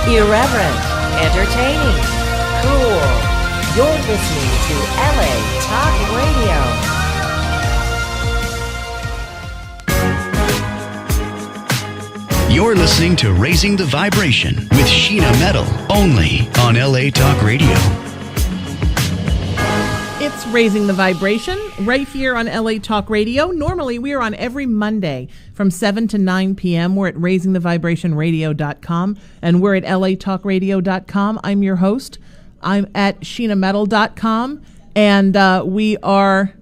Irreverent, entertaining, cool. You're listening to LA Talk Radio. You're listening to Raising the Vibration with Sheena Metal, only on LA Talk Radio. It's Raising the Vibration right here on LA Talk Radio. Normally, we are on every Monday from 7 to 9 p.m. We're at raisingthevibrationradio.com, and we're at latalkradio.com. I'm your host. I'm at sheenametal.com, and we are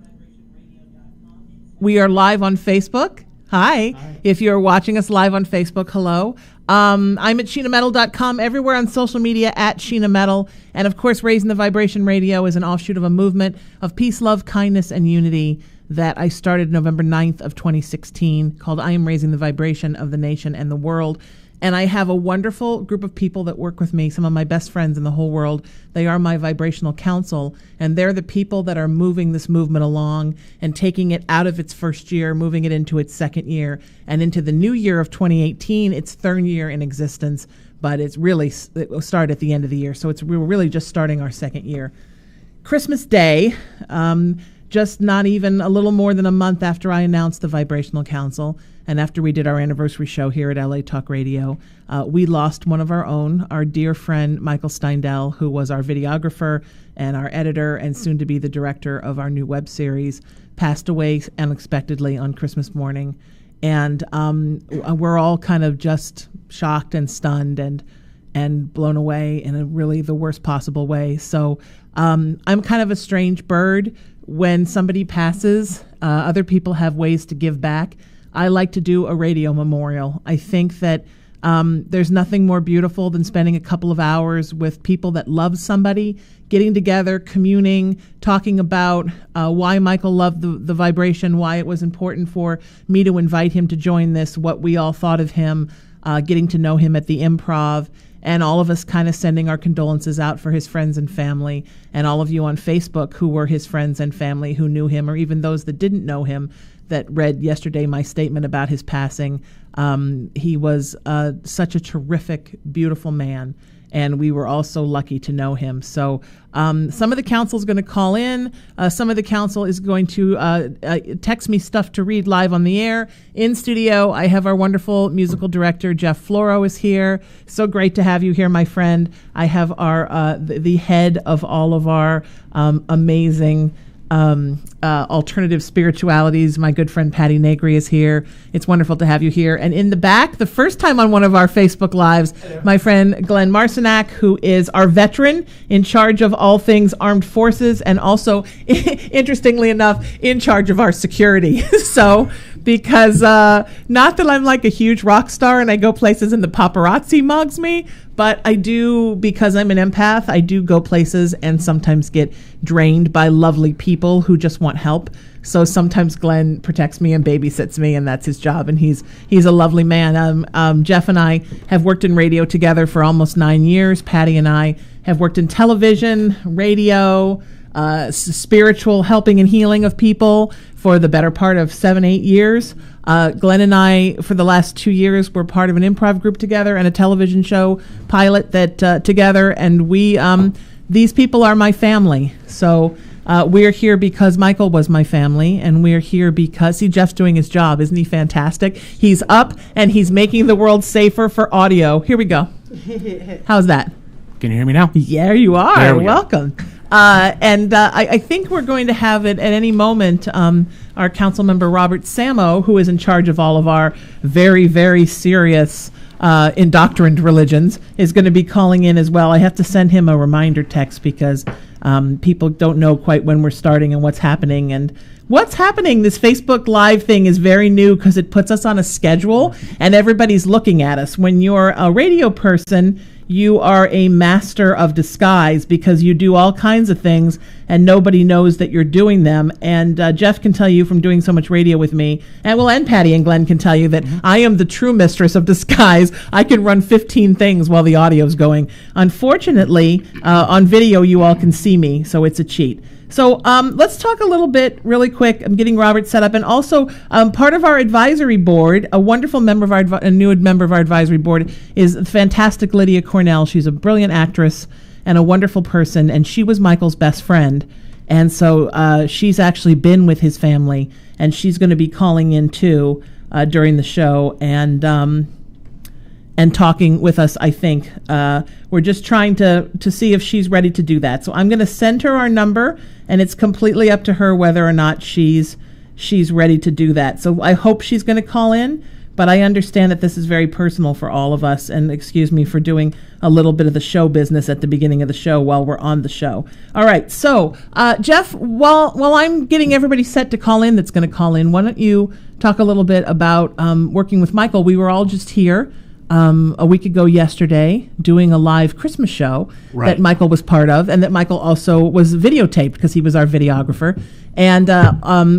live on Facebook. Hi. If you're watching us live on Facebook, hello. I'm at sheenametal.com, everywhere on social media at Sheena Metal. And of course, Raising the Vibration Radio is an offshoot of a movement of peace, love, kindness, and unity that I started November 9th of 2016 called I Am Raising the Vibration of the Nation and the World. And I have a wonderful group of people that work with me, some of my best friends in the whole world. They are my Vibrational Council, and they're the people that are moving this movement along and taking it out of its first year, moving it into its second year, and into the new year of 2018, its third year in existence. But it will start at the end of the year, so we're really just starting our second year. Christmas Day, just not even a little more than a month after I announced the Vibrational Council, and after we did our anniversary show here at LA Talk Radio, we lost one of our own, our dear friend Michael Steindel, who was our videographer and our editor and soon to be the director of our new web series, passed away unexpectedly on Christmas morning. And we're all kind of just shocked and stunned and blown away in a really the worst possible way. So I'm kind of a strange bird. When somebody passes, other people have ways to give back. I like to do a radio memorial. I think that there's nothing more beautiful than spending a couple of hours with people that love somebody, getting together, communing, talking about why Michael loved the vibration, why it was important for me to invite him to join this, what we all thought of him, getting to know him at the Improv, and all of us kind of sending our condolences out for his friends and family, and all of you on Facebook who were his friends and family who knew him, or even those that didn't know him that read yesterday my statement about his passing. He was such a terrific, beautiful man, and we were all so lucky to know him. So some of the council is going to call in. Some of the council is going to text me stuff to read live on the air. In studio, I have our wonderful musical director, Jeff Floro, is here. So great to have you here, my friend. I have our the head of all of our amazing alternative spiritualities. My good friend Patty Negri is here. It's wonderful to have you here. And in the back, the first time on one of our Facebook Lives, my friend Glenn Marcinac, who is our veteran in charge of all things armed forces and also, interestingly enough, in charge of our security. So, because not that I'm like a huge rock star and I go places and the paparazzi mugs me, but I do, because I'm an empath, I do go places and sometimes get drained by lovely people who just want help. So sometimes Glenn protects me and babysits me, and that's his job, and he's a lovely man. Jeff and I have worked in radio together for almost 9 years. Patty and I have worked in television, radio, spiritual helping and healing of people for the better part of 7-8 years. Glenn and I, for the last 2 years, were part of an improv group together and a television show pilot that together. And we, these people are my family. So we're here because Michael was my family, and we're here because, see, Jeff's doing his job. Isn't he fantastic? He's up and he's making the world safer for audio. Here we go. How's that? Can you hear me now? Yeah, you are. There we Welcome. Go. I think we're going to have it at any moment. Our council member, Robert Samo, who is in charge of all of our very, very serious indoctrined religions, is going to be calling in as well. I have to send him a reminder text because people don't know quite when we're starting and what's happening. And what's happening, this Facebook Live thing is very new because it puts us on a schedule and everybody's looking at us. When you're a radio person, you are a master of disguise because you do all kinds of things and nobody knows that you're doing them. And Jeff can tell you from doing so much radio with me, and Patty and Glenn can tell you that I am the true mistress of disguise. I can run 15 things while the audio's going. Unfortunately, on video you all can see me, so it's a cheat. So let's talk a little bit really quick. I'm getting Robert set up. And also part of our advisory board, a wonderful member of a new member of our advisory board is the fantastic Lydia Cornell. She's a brilliant actress and a wonderful person. And she was Michael's best friend. And so she's actually been with his family. And she's going to be calling in too during the show. And talking with us, I think. We're just trying to see if she's ready to do that. So I'm going to send her our number, and it's completely up to her whether or not she's ready to do that. So I hope she's going to call in, but I understand that this is very personal for all of us, and excuse me for doing a little bit of the show business at the beginning of the show while we're on the show. All right, so Jeff, while I'm getting everybody set to call in that's going to call in, why don't you talk a little bit about working with Michael? We were all just here a week ago yesterday doing a live Christmas show that Michael was part of, and that Michael also was videotaped because he was our videographer. And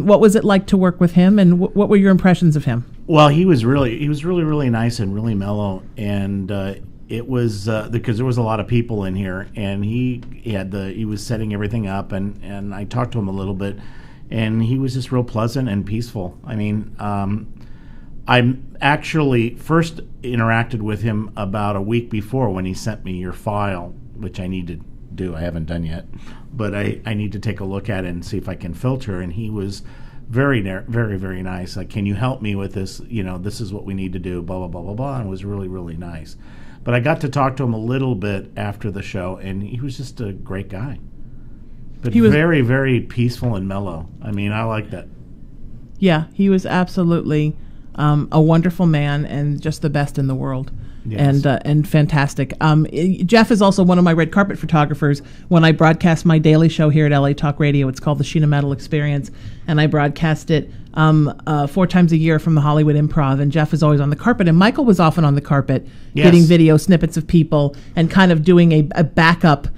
what was it like to work with him, and what were your impressions of him? Well, he was really nice and really mellow, and it was because there was a lot of people in here, and he was setting everything up, and I talked to him a little bit, and he was just real pleasant and peaceful. I mean, I actually first interacted with him about a week before when he sent me your file, which I need to do. I haven't done yet, but I need to take a look at it and see if I can filter. And he was very, very nice. Like, can you help me with this? This is what we need to do, blah, blah, blah, blah, blah. And it was really, really nice. But I got to talk to him a little bit after the show, and he was just a great guy. But he was very, very peaceful and mellow. I mean, I like that. Yeah, he was absolutely a wonderful man and just the best in the world. Yes. And fantastic. Jeff is also one of my red carpet photographers. When I broadcast my daily show here at LA Talk Radio, it's called the Sheena Metal Experience, and I broadcast it 4 times a year from the Hollywood Improv, and Jeff is always on the carpet, and Michael was often on the carpet getting video snippets of people and kind of doing a backup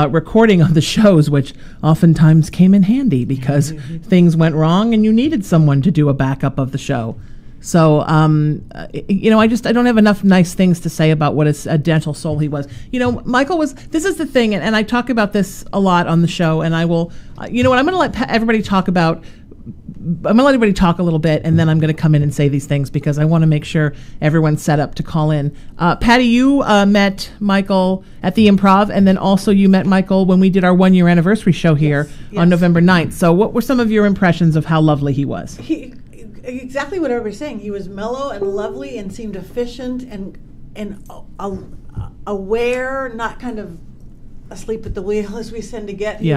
recording of the shows, which oftentimes came in handy because things went wrong and you needed someone to do a backup of the show. So, I don't have enough nice things to say about what a gentle soul he was. Michael was, this is the thing, and I talk about this a lot on the show, and I will, I'm going to let everybody talk about, I'm going to let everybody talk a little bit, and then I'm going to come in and say these things because I want to make sure everyone's set up to call in. Patty, you met Michael at the Improv, and then also you met Michael when we did our 1-year anniversary show here on November 9th. So what were some of your impressions of how lovely he was? Exactly what everybody's saying. He was mellow and lovely and seemed efficient and aware, not kind of asleep at the wheel as we tend to get. He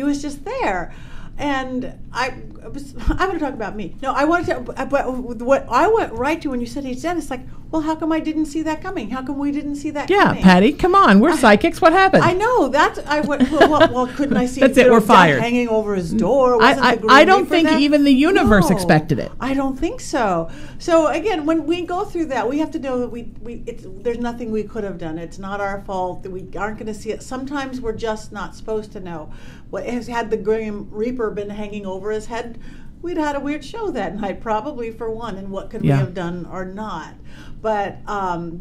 was just there. And I'm going to talk about me. No, I wanted to, but what I went right to when you said he's dead, it's like, well, how come I didn't see that coming? How come we didn't see that coming? Yeah, Patty, come on. We're psychics. What happened? I know. Well, couldn't I see That's it, we're fired. Hanging over his door? I don't think even the universe expected it. I don't think so. So, again, when we go through that, we have to know that there's nothing we could have done. It's not our fault. That we aren't going to see it. Sometimes we're just not supposed to know. Had the Grim Reaper been hanging over his head, we'd had a weird show that night, probably, for one, and what could we have done or not. But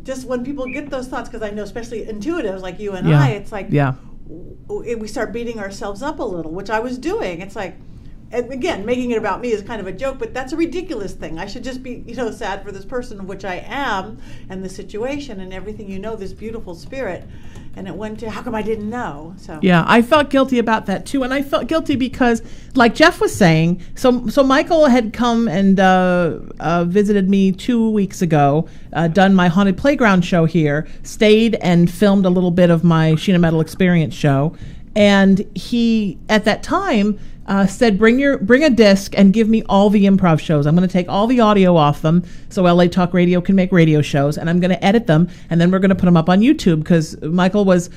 just when people get those thoughts, because I know especially intuitives like you and I, it's like we start beating ourselves up a little, which I was doing. It's like, and again, making it about me is kind of a joke, but that's a ridiculous thing. I should just be, sad for this person, which I am, and the situation and everything, this beautiful spirit. And it went to, how come I didn't know? So yeah, I felt guilty about that too, and I felt guilty because, like Jeff was saying, so Michael had come and visited me 2 weeks ago, done my Haunted Playground show here, stayed and filmed a little bit of my Sheena Metal Experience show, and he at that time said, bring a disc and give me all the improv shows. I'm going to take all the audio off them so LA Talk Radio can make radio shows, and I'm going to edit them, and then we're going to put them up on YouTube, because Michael was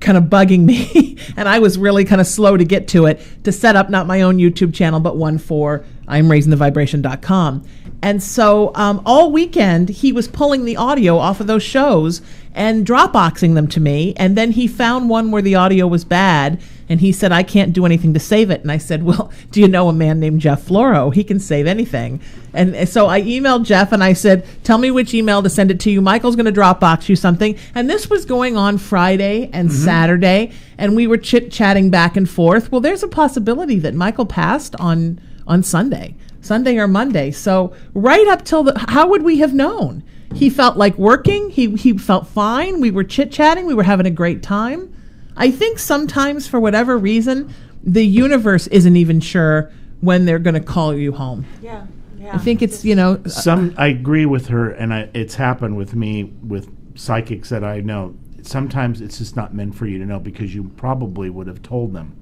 kind of bugging me and I was really kind of slow to get to it, to set up not my own YouTube channel, but one for I'mRaisingTheVibration.com. And so all weekend he was pulling the audio off of those shows and Dropboxing them to me, and then he found one where the audio was bad, And he said, I can't do anything to save it. And I said, well, do you know a man named Jeff Floro? He can save anything. And so I emailed Jeff and I said, tell me which email to send it to you. Michael's going to Dropbox you something. And this was going on Friday and Saturday. And we were chit-chatting back and forth. Well, there's a possibility that Michael passed on Sunday or Monday. So right up till how would we have known? He felt like working. He felt fine. We were chit-chatting. We were having a great time. I think sometimes, for whatever reason, the universe isn't even sure when they're going to call you home. Yeah. I think it's, I agree with her, and it's happened with me with psychics that I know. Sometimes it's just not meant for you to know because you probably would have told them.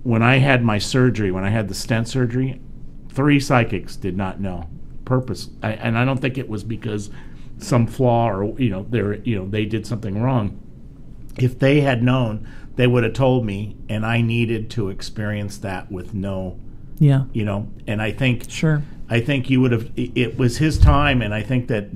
When I had my surgery, when I had the stent surgery, 3 psychics did not know. And I don't think it was because some flaw or they did something wrong. If they had known, they would have told me, and I needed to experience that with no, and I think, I think you would have, it was his time, and I think that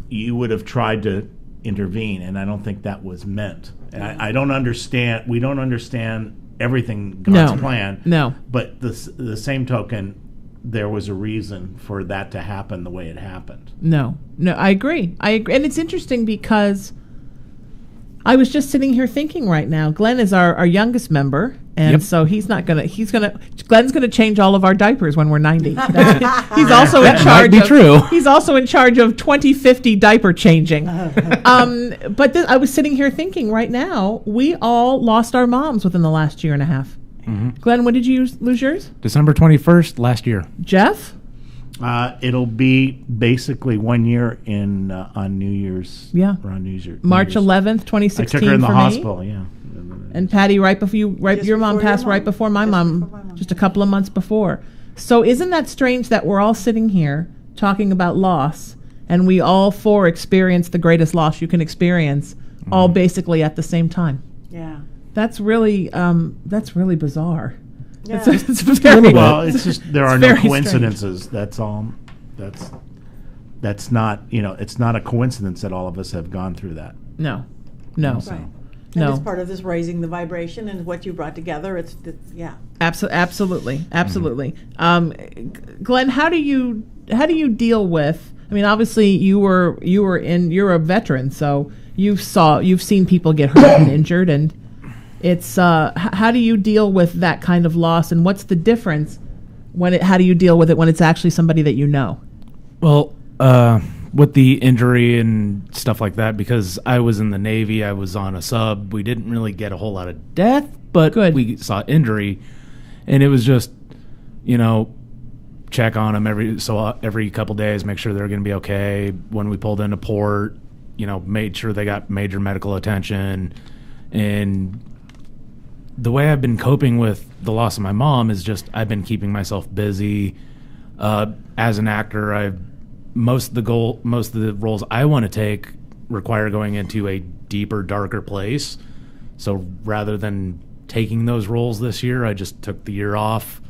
you would have tried to intervene, and I don't think that was meant. And I don't understand, we don't understand everything God's plan. No. But the same token, there was a reason for that to happen the way it happened. No, I agree. And it's interesting because I was just sitting here thinking right now, Glenn is our youngest member, and so Glenn's gonna change all of our diapers when we're 90. He's also in charge He's also in charge of 2050 diaper changing. But I was sitting here thinking right now, we all lost our moms within the last year and a half. Mm-hmm. Glenn, when did you lose yours? December 21st last year. Jeff? It'll be basically 1 year on New Year's. Yeah. Around New Year's. March 11th, 2016. I took her in the for hospital. Me. Yeah. And Patty, your mom passed right before my mom, just a couple of months before. So isn't that strange that we're all sitting here talking about loss, and we all 4 experienced the greatest loss you can experience, all basically at the same time? Yeah. That's really bizarre. Yeah. It's very, well, it's just there are no coincidences. Strange. That's all. That's not it's not a coincidence that all of us have gone through that. No. Right. And it's part of this raising the vibration and what you brought together. Absolutely. Glenn, how do you deal with? I mean, obviously you're a veteran, so you've seen people get hurt and injured, and it's how do you deal with that kind of loss, and what's the difference how do you deal with it when it's actually somebody that you know? Well, with the injury and stuff like that, because I was in the Navy, I was on a sub, we didn't really get a whole lot of death, but we saw injury, and it was just, check on them every couple days, make sure they're going to be okay. When we pulled into port, made sure they got major medical attention. And the way I've been coping with the loss of my mom is just I've been keeping myself busy. As an actor, most of the roles I want to take require going into a deeper, darker place. So rather than taking those roles this year, I just took the year off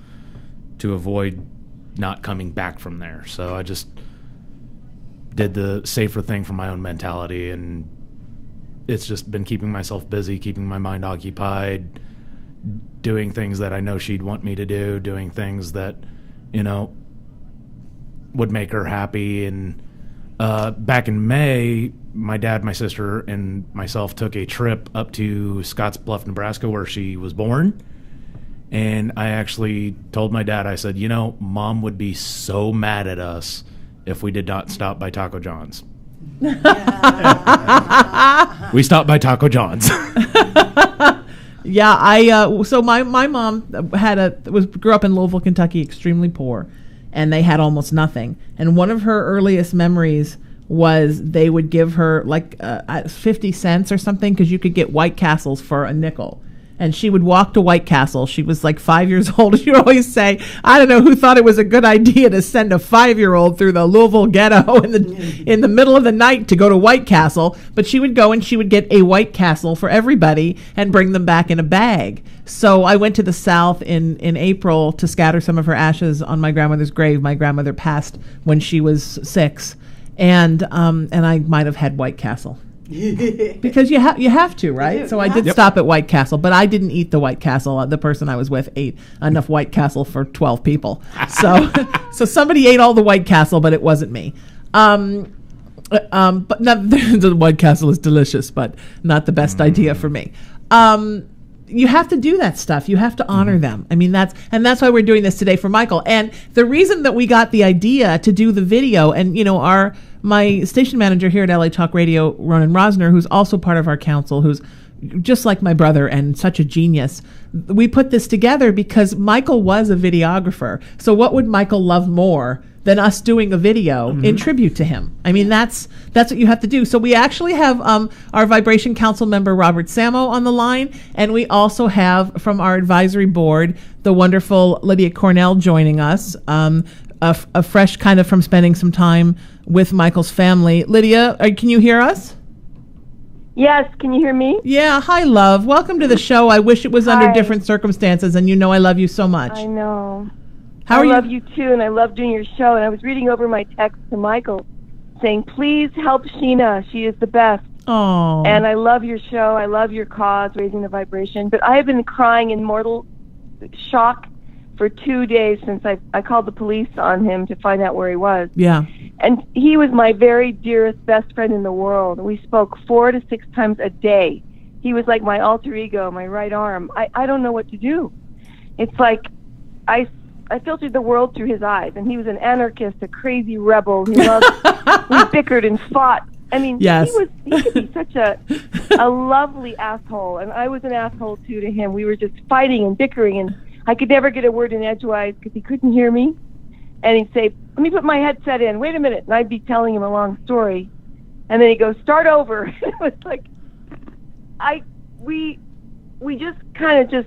to avoid not coming back from there. So I just did the safer thing for my own mentality, and it's just been keeping myself busy, keeping my mind occupied, doing things that I know she'd want me to do, doing things that, would make her happy. And back in May, my dad, my sister, and myself took a trip up to Scottsbluff, Nebraska, where she was born. And I actually told my dad, I said, Mom would be so mad at us if we did not stop by Taco John's. We stopped by Taco John's. Yeah, so my mom grew up in Louisville, Kentucky, extremely poor, and they had almost nothing. And one of her earliest memories was they would give her 50 cents or something, because you could get White Castles for a nickel. And she would walk to White Castle. She was 5 years old. She would always say, I don't know who thought it was a good idea to send a 5-year-old through the Louisville ghetto in the middle of the night to go to White Castle. But she would go and she would get a White Castle for everybody and bring them back in a bag. So I went to the South in April to scatter some of her ashes on my grandmother's grave. My grandmother passed when she was 6. And I might have had White Castle. Because you have to, right? So I did stop at White Castle, but I didn't eat the White Castle. The person I was with ate enough White Castle for 12 people. So so somebody ate all the White Castle, but it wasn't me. But not, the White Castle is delicious, but not the best idea for me. You have to do that stuff. You have to honor them. I mean, that's why we're doing this today for Michael. And the reason that we got the idea to do the video, and my station manager here at LA Talk Radio, Ronan Rosner, who's also part of our council, who's just like my brother and such a genius, we put this together because Michael was a videographer. So what would Michael love more than us doing a video in tribute to him? I mean, that's what you have to do. So we actually have our Vibration Council member, Robert Samo, on the line. And we also have from our advisory board, the wonderful Lydia Cornell joining us, a fresh kind of from spending some time with Michael's family. Lydia, can you hear us? Yes, can you hear me? Yeah, hi, love. Welcome to the show. I wish it was under different circumstances, and I love you so much. I know. How are you? I love you too, and I love doing your show. And I was reading over my text to Michael saying, please help Sheena. She is the best. Oh. And I love your show. I love your cause, Raising the Vibration. But I have been crying in mortal shock for 2 days since I called the police on him to find out where he was. Yeah. And he was my very dearest best friend in the world. We spoke 4 to 6 times a day. He was like my alter ego, my right arm. I don't know what to do. It's like I filtered the world through his eyes, and he was an anarchist, a crazy rebel. He loved, we bickered and fought. I mean, yes. he could be such a lovely asshole, and I was an asshole too to him. We were just fighting and bickering, and I could never get a word in edgewise because he couldn't hear me. And he'd say, let me put my headset in. Wait a minute. And I'd be telling him a long story. And then he'd go, start over. It was like, we just kind of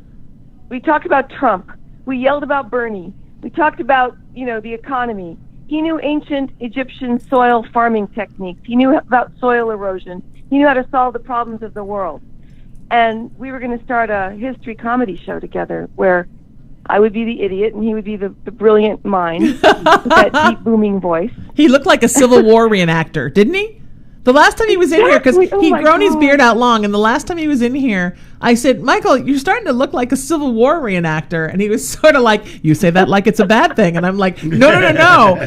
we talked about Trump. We yelled about Bernie. We talked about, the economy. He knew ancient Egyptian soil farming techniques. He knew about soil erosion. He knew how to solve the problems of the world. And we were going to start a history comedy show together where I would be the idiot and he would be the brilliant mind with that deep booming voice. He looked like a Civil War reenactor, didn't he? The last time he was in here, because he'd grown his beard out long, and the last time he was in here, I said, Michael, you're starting to look like a Civil War reenactor. And he was sort of like, you say that like it's a bad thing. And I'm like, no.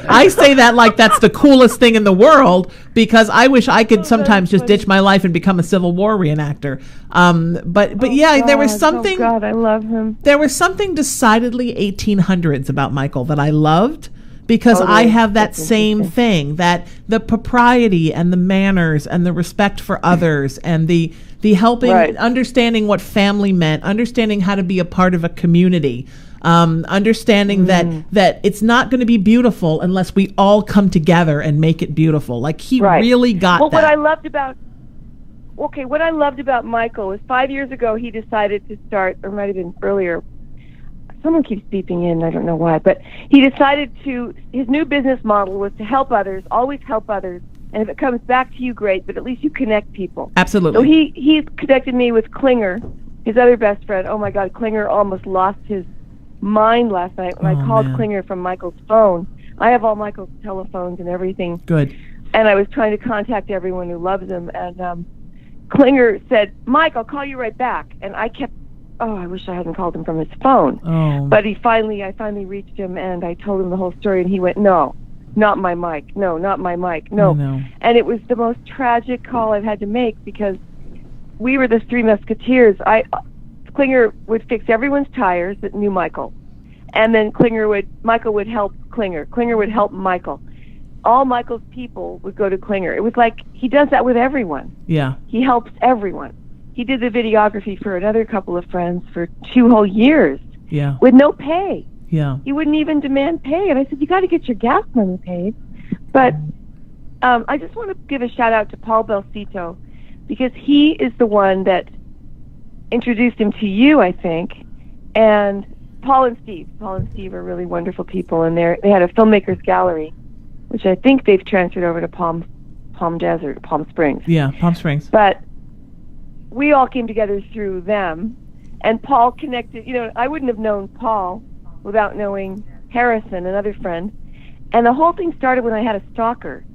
I say that like that's the coolest thing in the world, because I wish I could sometimes just ditch my life and become a Civil War reenactor. But yeah, there was something. Oh, God, I love him. There was something decidedly 1800s about Michael that I loved. Because I have that same thing, that the propriety and the manners and the respect for others and the helping, understanding what family meant, understanding how to be a part of a community, understanding that it's not going to be beautiful unless we all come together and make it beautiful. Like he really got that. What I loved about Michael was 5 years ago he decided to start, or might have been earlier. Someone keeps beeping in, I don't know why, but he decided his new business model was to help others, always help others, and if it comes back to you, great, but at least you connect people. Absolutely. So he connected me with Klinger, his other best friend. Oh my God, Klinger almost lost his mind last night when I called Klinger from Michael's phone. I have all Michael's telephones and everything. Good. And I was trying to contact everyone who loves him, and Klinger said, Mike, I'll call you right back, and I kept I wish I hadn't called him from his phone. Oh. But I finally reached him, and I told him the whole story, and he went, no, not my mic. No, not my mic. No. And it was the most tragic call I've had to make, because we were the three musketeers. Klinger would fix everyone's tires that knew Michael. And then Michael would help Klinger. Klinger would help Michael. All Michael's people would go to Klinger. It was like he does that with everyone. Yeah. He helps everyone. He did the videography for another couple of friends for 2 whole years. Yeah. With no pay. Yeah. He wouldn't even demand pay. And I said, you got to get your gas money paid. But I just want to give a shout out to Paul Belsito, because he is the one that introduced him to you, I think. And Paul and Steve are really wonderful people. And they had a filmmakers gallery, which I think they've transferred over to Palm Springs. Yeah, Palm Springs. But we all came together through them, and Paul connected. I wouldn't have known Paul without knowing Harrison, another friend. And the whole thing started when I had a stalker,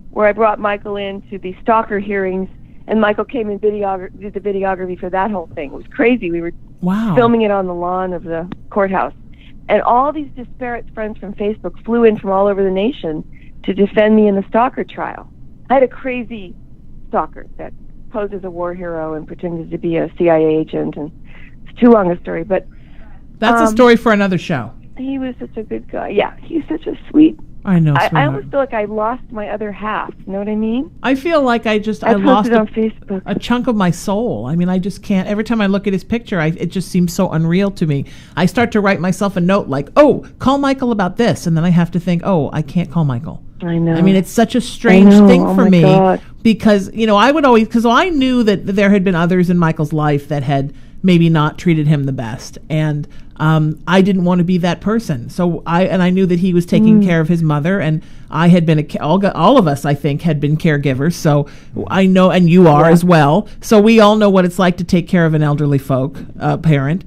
where I brought Michael in to the stalker hearings, And Michael came and did the videography for that whole thing. It was crazy. We were Wow. filming it on the lawn of the courthouse. And all these disparate friends from Facebook flew in from all over the nation to defend me in the stalker trial. I had a crazy stalker that posed as a war hero and pretended to be a CIA agent, and it's too long a story, but that's a story for another show. He was such a good guy. Yeah, he's such a sweet. I know. I almost feel like I lost my other half. You know what I mean? I feel like I lost on Facebook. A chunk of my soul. I mean, I just can't. Every time I look at his picture, it just seems so unreal to me. I start to write myself a note like, "Oh, call Michael about this," and then I have to think, "Oh, I can't call Michael." I know. I mean, it's such a strange thing for me God. because I would always, because I knew that there had been others in Michael's life that had maybe not treated him the best, and I didn't want to be that person. So I knew that he was taking care of his mother, and I had been all of us, I think, had been caregivers. So I know, and you are as well. So we all know what it's like to take care of an elderly folk and parent.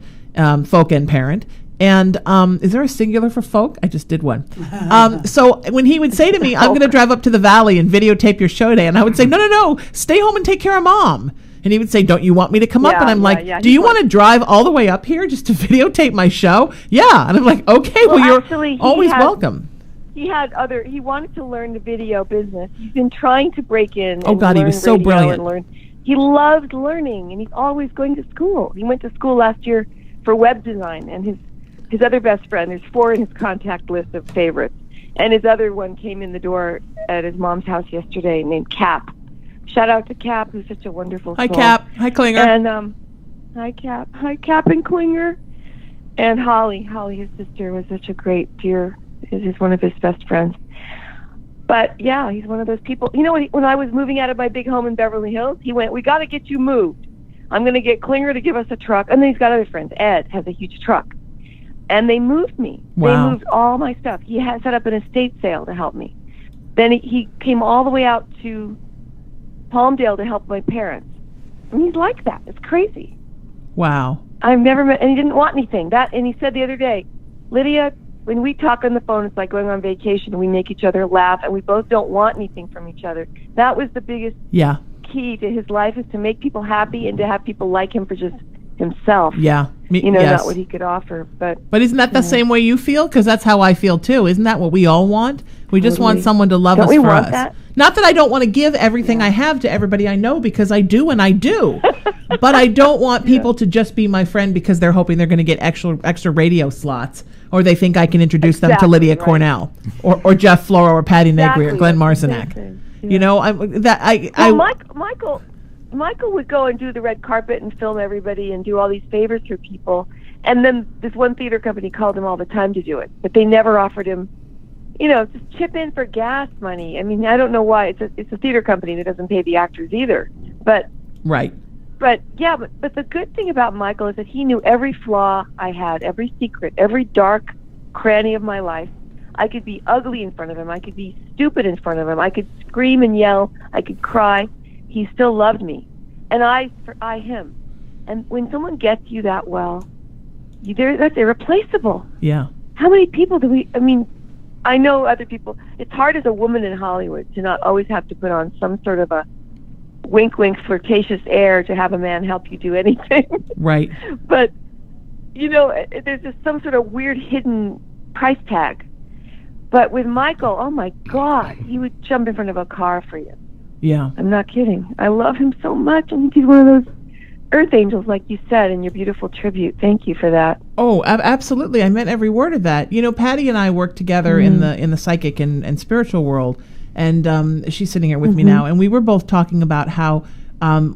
And is there a singular for folk? I just did one. So when he would say to me, "I'm going to drive up to the valley and videotape your show day," and I would say, "No, stay home and take care of Mom." And he would say, "Don't you want me to come up?" And I'm like, "Do you want to drive all the way up here just to videotape my show?" Yeah. And I'm like, "Okay, well you're always welcome." He wanted to learn the video business. He's been trying to break in. Oh God, he was so brilliant. He loved learning, and he's always going to school. He went to school last year for web design, and his other best friend, there's 4 in his contact list of favorites, and his other one came in the door at his mom's house yesterday named Cap. Shout out to Cap, who's such a wonderful soul. Hi, Cap. Hi, Klinger. And hi, Cap. Hi, Cap and Klinger. And Holly, his sister, was such a great dear. Is one of his best friends. But yeah, he's one of those people. You know, when I was moving out of my big home in Beverly Hills, he went, "We got to get you moved. I'm going to get Klinger to give us a truck." And then he's got other friends. Ed has a huge truck. And they moved me. Wow. They moved all my stuff. He had set up an estate sale to help me. Then he came all the way out to Palmdale to help my parents. And he's like that. It's crazy. Wow. I've never met, and he didn't want anything. And he said the other day, "Lydia, when we talk on the phone, it's like going on vacation, and we make each other laugh, and we both don't want anything from each other." That was the biggest key to his life, is to make people happy and to have people like him for just himself. Yeah. Not what he could offer. But isn't that the same way you feel? Because that's how I feel too. Isn't that what we all want? We just want someone to love us for us. That? Not that I don't want to give everything I have to everybody I know, because I do, and I do. But I don't want people to just be my friend because they're hoping they're going to get extra radio slots, or they think I can introduce them to Lydia Cornell, or Jeff Flora, or Patty Negri, or Glenn Marcinak. Yeah. You know, Michael would go and do the red carpet and film everybody and do all these favors for people. And then this one theater company called him all the time to do it, but they never offered him, just chip in for gas money. I mean, I don't know why. It's a theater company that doesn't pay the actors either. But right. But yeah, but the good thing about Michael is that he knew every flaw I had, every secret, every dark cranny of my life. I could be ugly in front of him. I could be stupid in front of him. I could scream and yell. I could cry. He still loved me, and I him. And when someone gets you that well, that's irreplaceable. Yeah. How many people do we? I mean, I know other people. It's hard as a woman in Hollywood to not always have to put on some sort of a wink, wink, flirtatious air to have a man help you do anything. Right. But there's just some sort of weird hidden price tag. But with Michael, oh my God, he would jump in front of a car for you. Yeah. I'm not kidding. I love him so much. I think he's one of those earth angels, like you said in your beautiful tribute. Thank you for that. Oh, absolutely. I meant every word of that. Patty and I work together in the psychic and spiritual world, and she's sitting here with me now, and we were both talking about how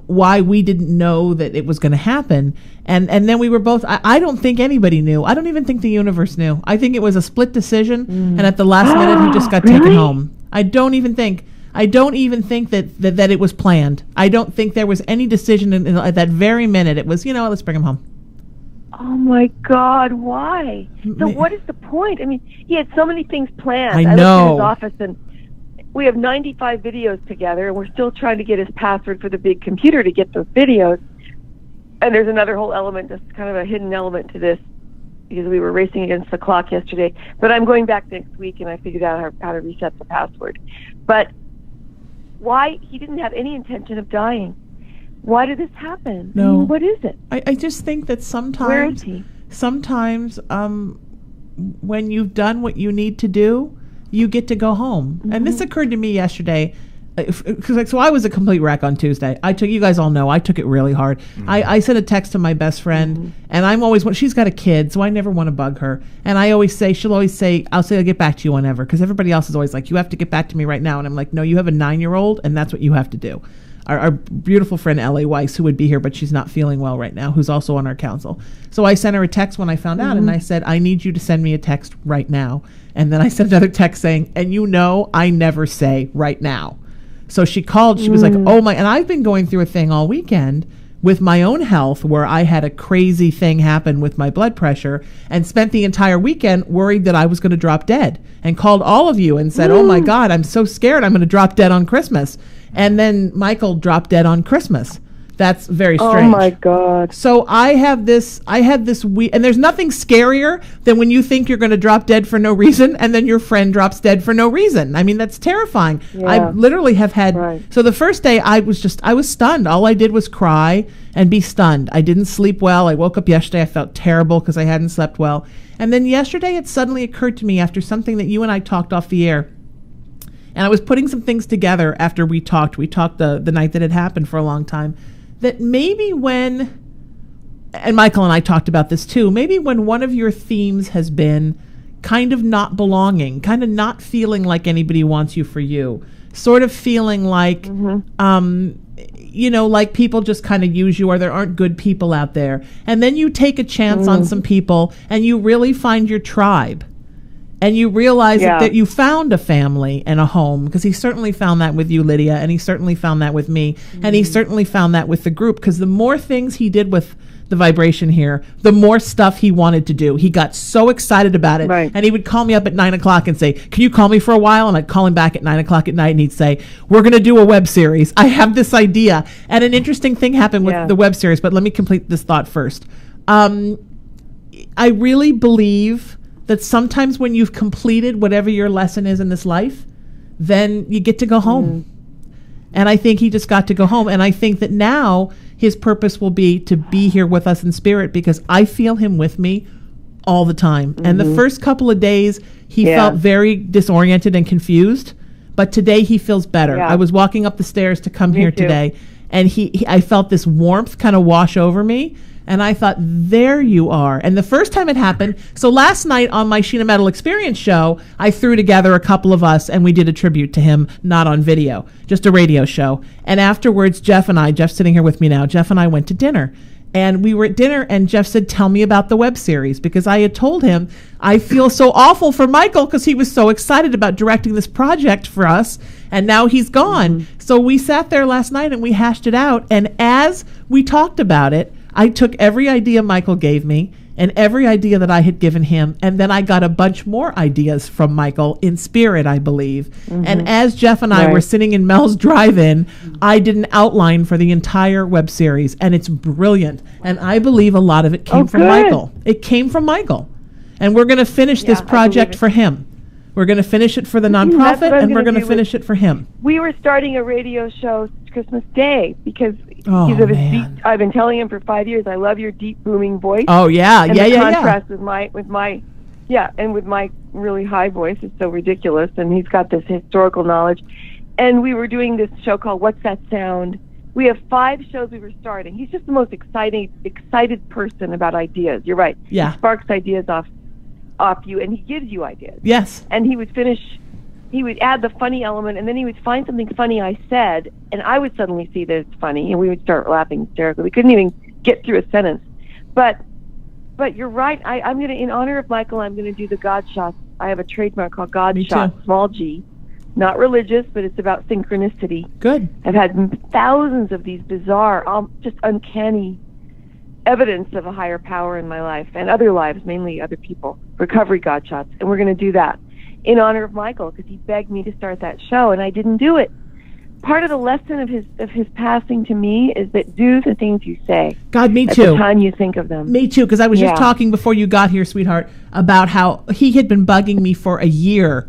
why we didn't know that it was going to happen, and then we were both. I don't think anybody knew. I don't even think the universe knew. I think it was a split decision, and at the last minute he just got taken home. I don't even think that it was planned. I don't think there was any decision at that very minute. It was, let's bring him home. Oh my God, why? So what is the point? I mean, he had so many things planned. I know. I looked at his office, and we have 95 videos together, and we're still trying to get his password for the big computer to get those videos. And there's another whole element, just kind of a hidden element to this, because we were racing against the clock yesterday. But I'm going back next week, and I figured out how to reset the password. But why? He didn't have any intention of dying. why did this happen? No. What is it? I just think that Where is sometimes when you've done what you need to do, you get to go home. And this occurred to me yesterday. So I was a complete wreck on Tuesday. You guys all know, I took it really hard. I sent a text to my best friend, and she's got a kid, so I never want to bug her. And she'll always say, I'll get back to you whenever, because everybody else is always like, you have to get back to me right now. And I'm like, no, you have a 9-year-old, and that's what you have to do. Our beautiful friend Ellie Weiss, who would be here, but she's not feeling well right now, who's also on our council. So I sent her a text when I found out, and I said, I need you to send me a text right now. And then I sent another text saying, and I never say right now. So she called, she was like, oh my, and I've been going through a thing all weekend with my own health where I had a crazy thing happen with my blood pressure and spent the entire weekend worried that I was going to drop dead, and called all of you and said, oh my God, I'm so scared I'm going to drop dead on Christmas. And then Michael dropped dead on Christmas. That's very strange. Oh my God. So I had this week, and there's nothing scarier than when you think you're going to drop dead for no reason, and then your friend drops dead for no reason. I mean, that's terrifying. Yeah. I literally have had, so the first day I was stunned. All I did was cry and be stunned. I didn't sleep well. I woke up yesterday. I felt terrible because I hadn't slept well. And then yesterday it suddenly occurred to me after something that you and I talked off the air. And I was putting some things together after we talked. We talked the night that it happened for a long time. That maybe and Michael and I talked about this too, maybe when one of your themes has been kind of not belonging, kind of not feeling like anybody wants you for you, sort of feeling like, like people just kind of use you, or there aren't good people out there. And then you take a chance on some people and you really find your tribe. And you realize that you found a family and a home, because he certainly found that with you, Lydia, and he certainly found that with me, and he certainly found that with the group, because the more things he did with the vibration here, the more stuff he wanted to do. He got so excited about it, and he would call me up at 9 o'clock and say, can you call me for a while? And I'd call him back at 9 o'clock at night, and he'd say, we're going to do a web series. I have this idea. And an interesting thing happened with the web series, but let me complete this thought first. I really believe that sometimes when you've completed whatever your lesson is in this life, then you get to go home. And I think he just got to go home. And I think that now his purpose will be to be here with us in spirit, because I feel him with me all the time. And the first couple of days, he felt very disoriented and confused. But today he feels better. I was walking up the stairs to come here today, and I felt this warmth kind of wash over me. And I thought, there you are. And the first time it happened, so last night on my Sheena Metal Experience show, I threw together a couple of us and we did a tribute to him, not on video, just a radio show. And afterwards, Jeff's sitting here with me now, Jeff and I went to dinner. And we were at dinner, and Jeff said, tell me about the web series, because I had told him, I feel so awful for Michael because he was so excited about directing this project for us, and now he's gone. So we sat there last night and we hashed it out. And as we talked about it, I took every idea Michael gave me and every idea that I had given him, and then I got a bunch more ideas from Michael in spirit, I believe. And as Jeff and I were sitting in Mel's drive-in, I did an outline for the entire web series, and it's brilliant. And I believe a lot of it came from Michael. It came from Michael. And we're going to finish this project for him. We're going to finish it for the nonprofit, and we're going to finish it for him. We were starting a radio show Christmas Day because he's of his deep. I've been telling him for 5 years, I love your deep booming voice. Oh yeah, and the contrast with my really high voice is so ridiculous, and he's got this historical knowledge. And we were doing this show called What's That Sound? We have 5 shows we were starting. He's just the most excited person about ideas. You're right. Yeah. He sparks ideas off you, and he gives you ideas. Yes. And he would add the funny element, and then he would find something funny I said, and I would suddenly see that it's funny, and we would start laughing hysterically. We couldn't even get through a sentence. But you're right. I'm going to, in honor of Michael, I'm going to do the God shots. I have a trademark called God Shot, small g. Not religious, but it's about synchronicity. Good. I've had thousands of these bizarre, just uncanny evidence of a higher power in my life and other lives, mainly other people, recovery God shots. And we're going to do that in honor of Michael, because he begged me to start that show, and I didn't do it. Part of the lesson of his passing to me is that do the things you say. God, me at too. the time you think of them. Me too, because I was just talking before you got here, sweetheart, about how he had been bugging me for a year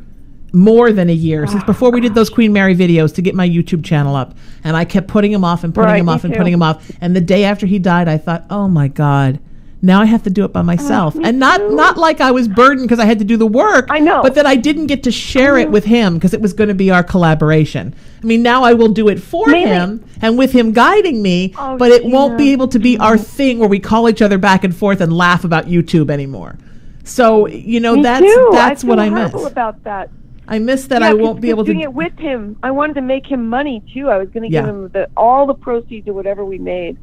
more than a year, since before we did those Queen Mary videos to get my YouTube channel up. And I kept putting him off and putting him off and putting him off. And the day after he died, I thought, oh my God, now I have to do it by myself. And not like I was burdened because I had to do the work. I know. But that I didn't get to share it with him because it was going to be our collaboration. I mean, now I will do it for him and with him guiding me, but it won't be able to be our thing where we call each other back and forth and laugh about YouTube anymore. So, that's what I miss. About that. I miss that I won't be able to doing it with him. I wanted to make him money too. I was going to give him all the proceeds of whatever we made.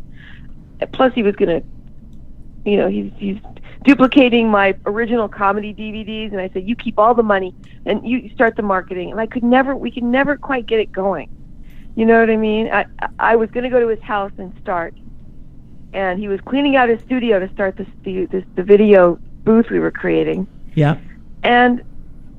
Plus, he was going to, he's duplicating my original comedy DVDs, and I said, you keep all the money and you start the marketing. And we could never quite get it going. You know what I mean? I was going to go to his house and start, and he was cleaning out his studio to start the video booth we were creating. Yeah. And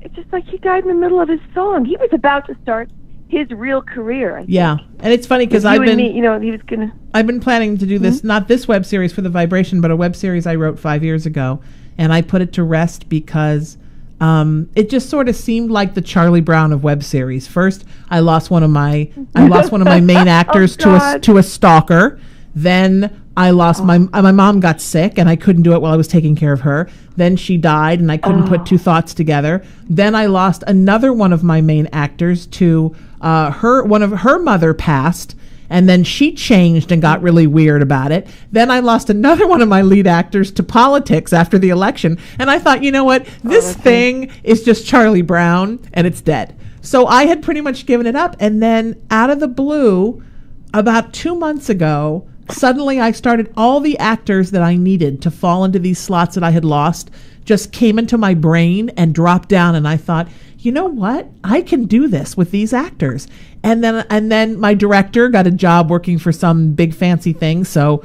it's just like he died in the middle of his song. He was about to start his real career. I think. And it's funny because I've been planning to do this, not this web series for the Vibration, but a web series I wrote 5 years ago, and I put it to rest because it just sort of seemed like the Charlie Brown of web series. First, I lost one of my main actors to a stalker. Then I lost my mom got sick and I couldn't do it while I was taking care of her. Then she died and I couldn't put two thoughts together. Then I lost another one of my main actors to one of her mother passed, and then she changed and got really weird about it. Then I lost another one of my lead actors to politics after the election. And I thought, you know what? This thing is just Charlie Brown and it's dead. So I had pretty much given it up. And then out of the blue, about 2 months ago, suddenly I started, all the actors that I needed to fall into these slots that I had lost just came into my brain and dropped down. And I thought, you know what? I can do this with these actors. And then my director got a job working for some big fancy thing. So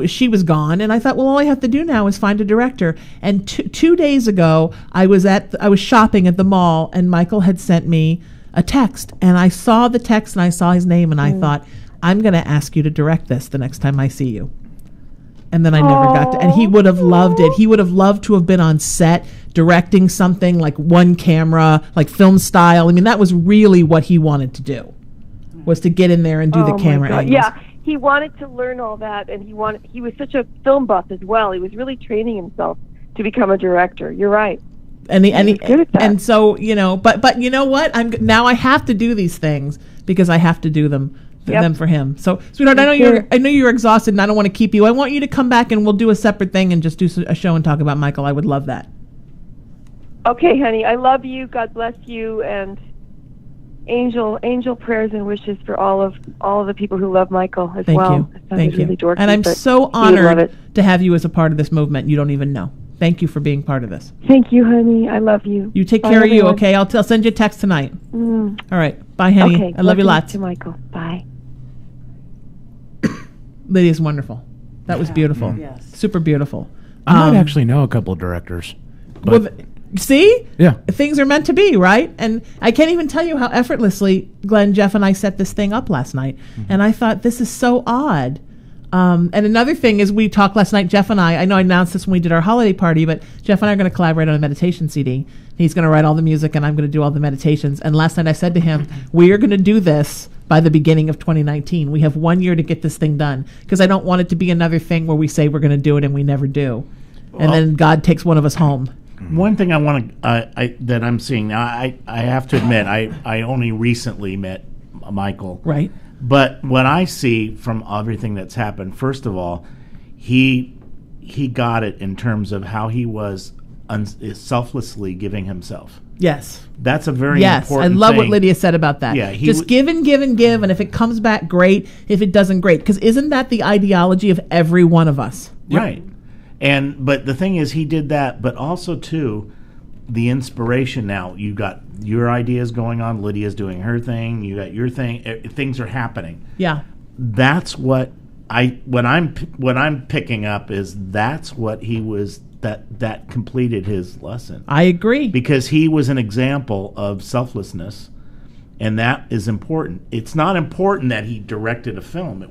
she was gone. And I thought, well, all I have to do now is find a director. And 2 days ago, I was shopping at the mall, and Michael had sent me a text. And I saw the text and I saw his name, and I thought, I'm going to ask you to direct this the next time I see you. And then I never got to. And he would have loved it. He would have loved to have been on set directing something like one camera, like film style. I mean, that was really what he wanted to do, was to get in there and do the camera angles. Yeah, he wanted to learn all that, and he was such a film buff as well. He was really training himself to become a director. You're right. And so, but you know what? Now I have to do these things because I have to do them. Them for him. So, sweetheart, I know you're exhausted, and I don't want to keep you. I want you to come back, and we'll do a separate thing and just do a show and talk about Michael. I would love that. Okay, honey. I love you. God bless you, and angel prayers and wishes for all of the people who love Michael as well. Thank you. Really dorky, and I'm so honored to have you as a part of this movement. You don't even know. Thank you for being part of this. Thank you, honey. I love you. You take care of you, okay? I'll send you a text tonight. All right. Bye, honey. Okay, I love you lots. To Michael. Bye. Lydia's wonderful. That was beautiful. Yes. Super beautiful. I might actually know a couple of directors. Well, see? Yeah. Things are meant to be, right? And I can't even tell you how effortlessly Glenn, Jeff, and I set this thing up last night. Mm-hmm. And I thought, this is so odd. And another thing is, we talked last night, Jeff and I know I announced this when we did our holiday party, but Jeff and I are going to collaborate on a meditation CD. He's going to write all the music, and I'm going to do all the meditations. And last night I said to him, we are going to do this by the beginning of 2019. We have 1 year to get this thing done, because I don't want it to be another thing where we say we're going to do it and we never do. And then God takes one of us home. One thing I want to that I'm seeing now, I have to admit, I only recently met Michael. Right. But what I see from everything that's happened, first of all, he got it in terms of how he was selflessly giving himself. Yes. That's a very important thing. I love what Lydia said about that. Yeah, just give and give and give, and if it comes back, great. If it doesn't, great. Because isn't that the ideology of every one of us? Right. But the thing is, he did that, but also, too, the inspiration now. You got your ideas going on, Lydia's doing her thing, you got your thing, things are happening. Yeah. That's what I'm picking up is that's what he was, that completed his lesson. I agree. Because he was an example of selflessness, and that is important. It's not important that he directed a film.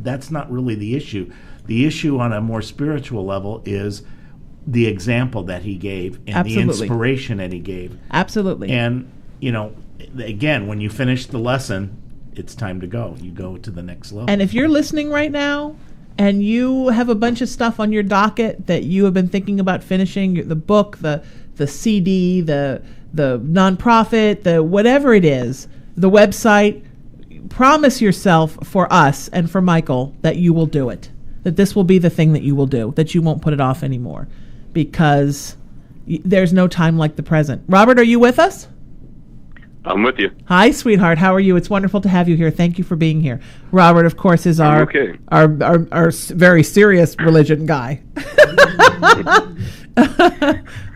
That's not really the issue. The issue on a more spiritual level is the example that he gave and the inspiration that he gave. Absolutely. And again, when you finish the lesson, it's time to go. You go to the next level. And if you're listening right now and you have a bunch of stuff on your docket that you have been thinking about finishing, the book, the CD, the nonprofit, the whatever it is, the website, promise yourself for us and for Michael that you will do it. That this will be the thing that you will do, that you won't put it off anymore, because there's no time like the present. Robert, are you with us? I'm with you. Hi, sweetheart. How are you? It's wonderful to have you here. Thank you for being here. Robert, of course, is our very serious religion guy.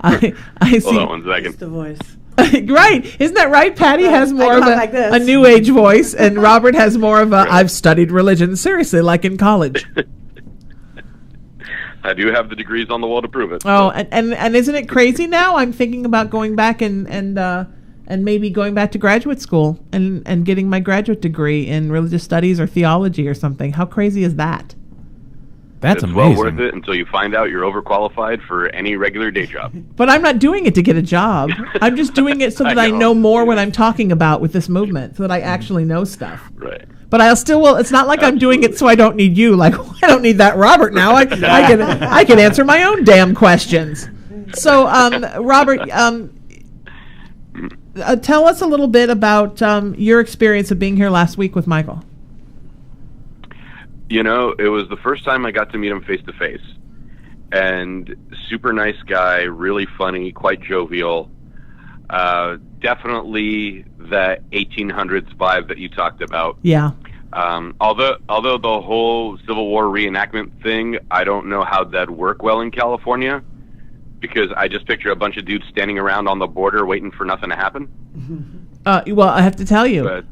I see. Hold on one second. It's the voice. Right. Isn't that right? Patty has more of like a new age voice, and Robert has more of a, I've studied religion seriously, like in college. I do have the degrees on the wall to prove it. Oh, and isn't it crazy now? I'm thinking about going back and maybe going back to graduate school and getting my graduate degree in religious studies or theology or something. How crazy is that? That's it's amazing. well worth it until you find out you're overqualified for any regular day job. But I'm not doing it to get a job. I'm just doing it so that I know more what I'm talking about with this movement, so that I actually know stuff. Right. But I still will. It's not like I'm doing it so I don't need you. Like, I don't need that Robert now. I can answer my own damn questions. So, Robert, tell us a little bit about your experience of being here last week with Michael. It was the first time I got to meet him face to face, and super nice guy, really funny, quite jovial. Definitely the 1800s vibe that you talked about. Yeah. Although the whole Civil War reenactment thing, I don't know how that'd work well in California, because I just picture a bunch of dudes standing around on the border waiting for nothing to happen. Well, I have to tell you,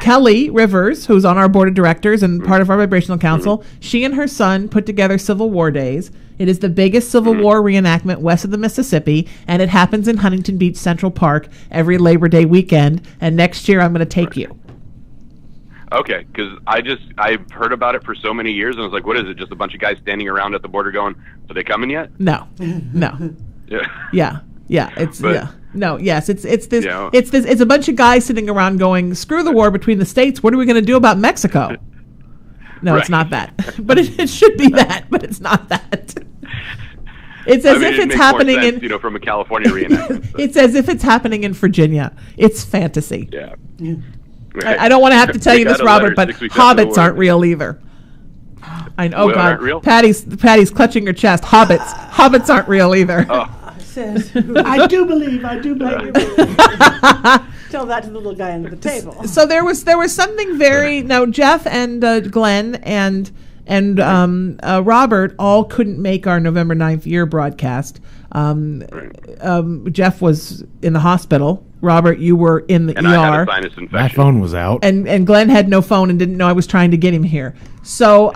Kelly Rivers, who's on our board of directors and part of our Vibrational Council, she and her son put together Civil War Days. It is the biggest Civil War reenactment west of the Mississippi, and it happens in Huntington Beach Central Park every Labor Day weekend, and next year I'm going to take you. Okay, because I've heard about it for so many years, and I was like, what is it, just a bunch of guys standing around at the border going, are they coming yet? No. Yeah. It's a bunch of guys sitting around going, screw the war between the states. What are we going to do about Mexico? No, right. It's not that. But it should be that, but it's not that. It's as if it's happening in from a California reenactment. It's as if it's happening in Virginia. It's fantasy. Yeah. Right. I don't want to have to tell you this, Robert, but hobbits aren't real either. I know. Oh God, real? Patty's clutching her chest. Hobbits aren't real either. Oh. I do believe. Tell that to the little guy under the table. So there was something very now. Jeff and Glenn and Robert all couldn't make our November 9th year broadcast. Jeff was in the hospital. Robert, you were in the ER. I had a sinus infection. My phone was out. And Glenn had no phone and didn't know I was trying to get him here. So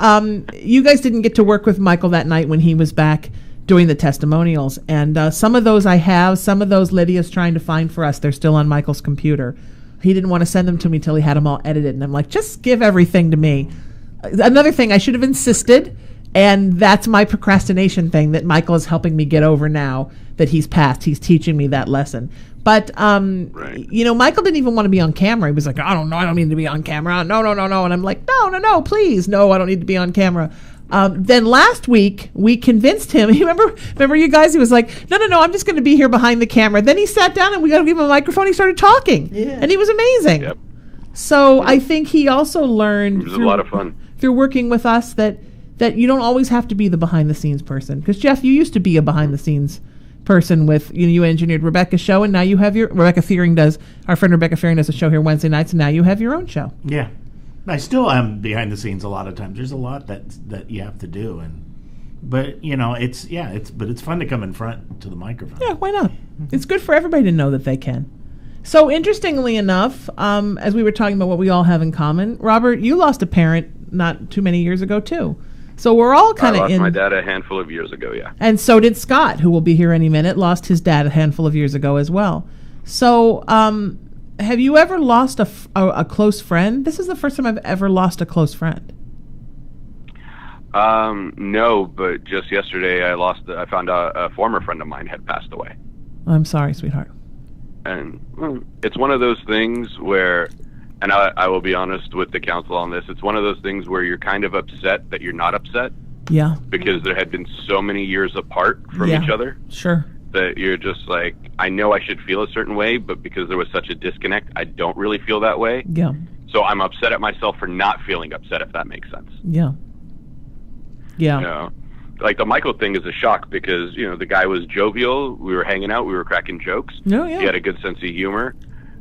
you guys didn't get to work with Michael that night when he was back doing the testimonials. And some of those I have. Some of those Lydia's trying to find for us. They're still on Michael's computer. He didn't want to send them to me till he had them all edited. And I'm like, just give everything to me. Another thing, I should have insisted, and that's my procrastination thing that Michael is helping me get over now that he's passed. He's teaching me that lesson. But, Michael didn't even want to be on camera. He was like, I don't know, I don't need to be on camera. No. And I'm like, no, please. No, I don't need to be on camera. Then last week, we convinced him. Remember you guys? He was like, no, I'm just going to be here behind the camera. Then he sat down and we got to give him a microphone. He started talking. Yeah. And he was amazing. Yep. So I think he also learned. It was a lot of fun. Through working with us that you don't always have to be the behind-the-scenes person. Because, Jeff, you used to be a behind-the-scenes person with, you engineered Rebecca's show, and now you have our friend Rebecca Fearing does a show here Wednesday nights, and now you have your own show. Yeah. I still am behind the scenes a lot of times. There's a lot that you have to do, but it's fun to come in front to the microphone. Yeah, why not? It's good for everybody to know that they can. So interestingly enough, as we were talking about what we all have in common, Robert, you lost a parent not too many years ago too. So we're all kind of I lost my dad a handful of years ago, yeah. And so did Scott, who will be here any minute, lost his dad a handful of years ago as well. So have you ever lost a close friend? This is the first time I've ever lost a close friend. No, but just yesterday I found out a former friend of mine had passed away. I'm sorry, sweetheart. And it's one of those things where, and I will be honest with the council on this, it's one of those things where you're kind of upset that you're not upset. Yeah. Because there had been so many years apart from each other. Sure. That you're just like, I know I should feel a certain way, but because there was such a disconnect, I don't really feel that way. Yeah. So I'm upset at myself for not feeling upset, if that makes sense. Yeah. Yeah. You know, like the Michael thing is a shock because, you know, the guy was jovial. We were hanging out. We were cracking jokes. Oh, yeah. He had a good sense of humor.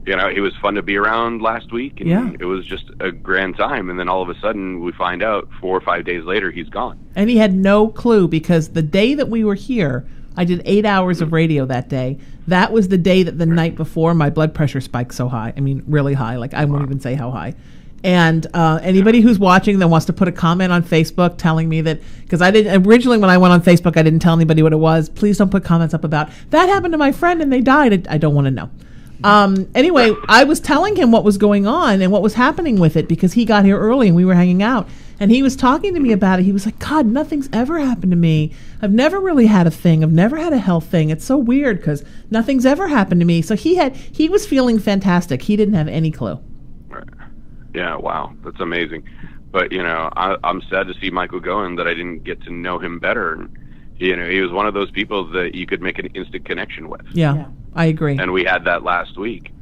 You know, he was fun to be around last week. And it was just a grand time. And then all of a sudden we find out 4 or 5 days later he's gone. And he had no clue because the day that we were here, I did 8 hours of radio that day. That was the day that the night before my blood pressure spiked so high. I mean, really high. Like, I won't even say how high. And anybody who's watching that wants to put a comment on Facebook telling me that, because I didn't, originally when I went on Facebook, I didn't tell anybody what it was. Please don't put comments up about, that happened to my friend and they died. I don't want to know. Anyway, I was telling him what was going on and what was happening with it because he got here early and we were hanging out. And he was talking to me about it. He was like, God, nothing's ever happened to me. I've never really had a thing. I've never had a health thing. It's so weird because nothing's ever happened to me. So he was feeling fantastic. He didn't have any clue. Yeah, wow. That's amazing. But, you know, I'm sad to see Michael go and that I didn't get to know him better. And, you know, he was one of those people that you could make an instant connection with. Yeah. I agree. And we had that last week.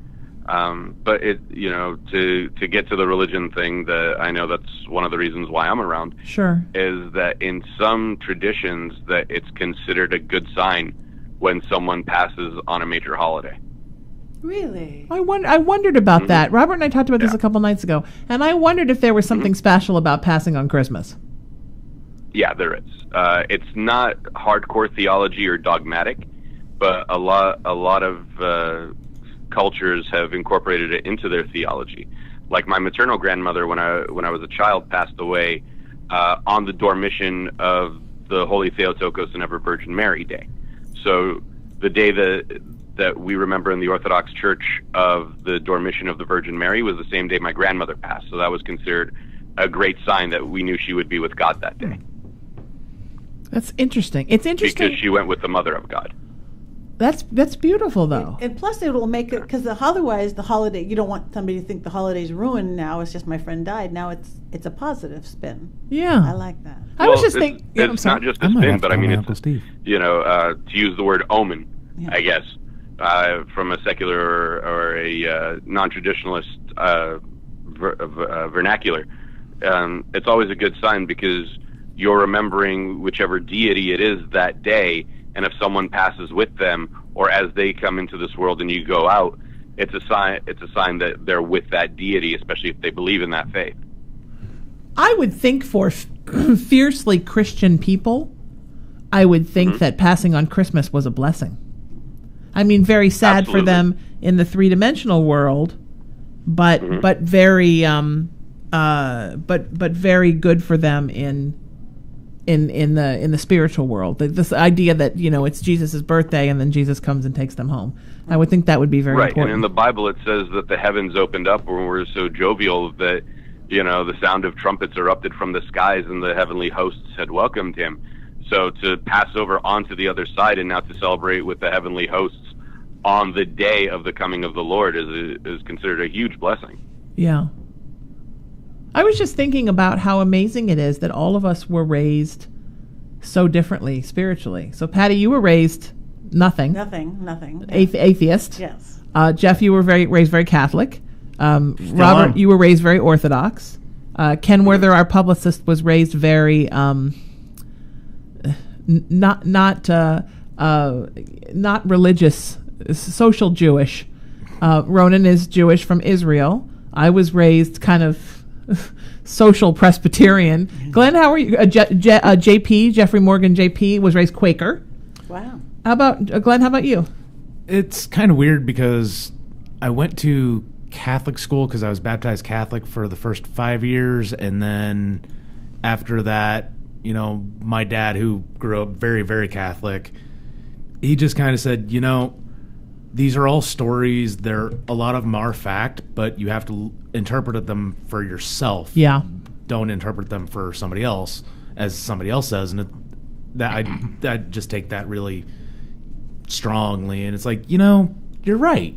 But it, you know, to get to the religion thing, that I know that's one of the reasons why I'm around. Sure. Is that in some traditions that it's considered a good sign when someone passes on a major holiday. Really? I wondered about that. Robert and I talked about this a couple nights ago, and I wondered if there was something special about passing on Christmas. Yeah, there is. It's not hardcore theology or dogmatic, but a lot of cultures have incorporated it into their theology. Like my maternal grandmother, when I was a child, passed away on the Dormition of the Holy Theotokos and Ever Virgin Mary Day. So the day that we remember in the Orthodox Church of the Dormition of the Virgin Mary was the same day my grandmother passed. So that was considered a great sign that we knew she would be with God that day. That's interesting. It's interesting because she went with the Mother of God. That's beautiful, though. And plus, it will make it, because otherwise the holiday, you don't want somebody to think the holiday's ruined now. It's just my friend died. Now it's a positive spin. Yeah, I like that. I was just thinking. It's not just a spin, but I mean, it's you know, to use the word omen, I guess, from a secular or a non-traditionalist vernacular. It's always a good sign because you're remembering whichever deity it is that day. And if someone passes with them, or as they come into this world and you go out, it's a sign. It's a sign that they're with that deity, especially if they believe in that faith. I would think for fiercely Christian people, I would think that passing on Christmas was a blessing. I mean, very sad for them in the three-dimensional world, but very but very good for them in the spiritual world. This idea that, you know, it's Jesus' birthday and then Jesus comes and takes them home. I would think that would be very important. And in the Bible it says that the heavens opened up when we're so jovial that, you know, the sound of trumpets erupted from the skies and the heavenly hosts had welcomed him. So to pass over onto the other side and now to celebrate with the heavenly hosts on the day of the coming of the Lord is considered a huge blessing. Yeah. I was just thinking about how amazing it is that all of us were raised so differently spiritually. So, Patty, you were raised nothing. Nothing. Atheist. Yes. Jeff, you were raised very Catholic. Robert, you were raised very Orthodox. Ken Werther, our publicist, was raised very not religious, social Jewish. Ronan is Jewish from Israel. I was raised kind of social Presbyterian. Glenn, how are you? JP, Jeffrey Morgan JP, was raised Quaker. Wow. How about, Glenn, how about you? It's kind of weird because I went to Catholic school because I was baptized Catholic for the first 5 years. And then after that, you know, my dad, who grew up very, very Catholic, he just kind of said, you know, these are all stories. A lot of them are fact, but you have to interpret them for yourself. Yeah. Don't interpret them for somebody else, as somebody else says. And I just take that really strongly. And it's like, you know, you're right.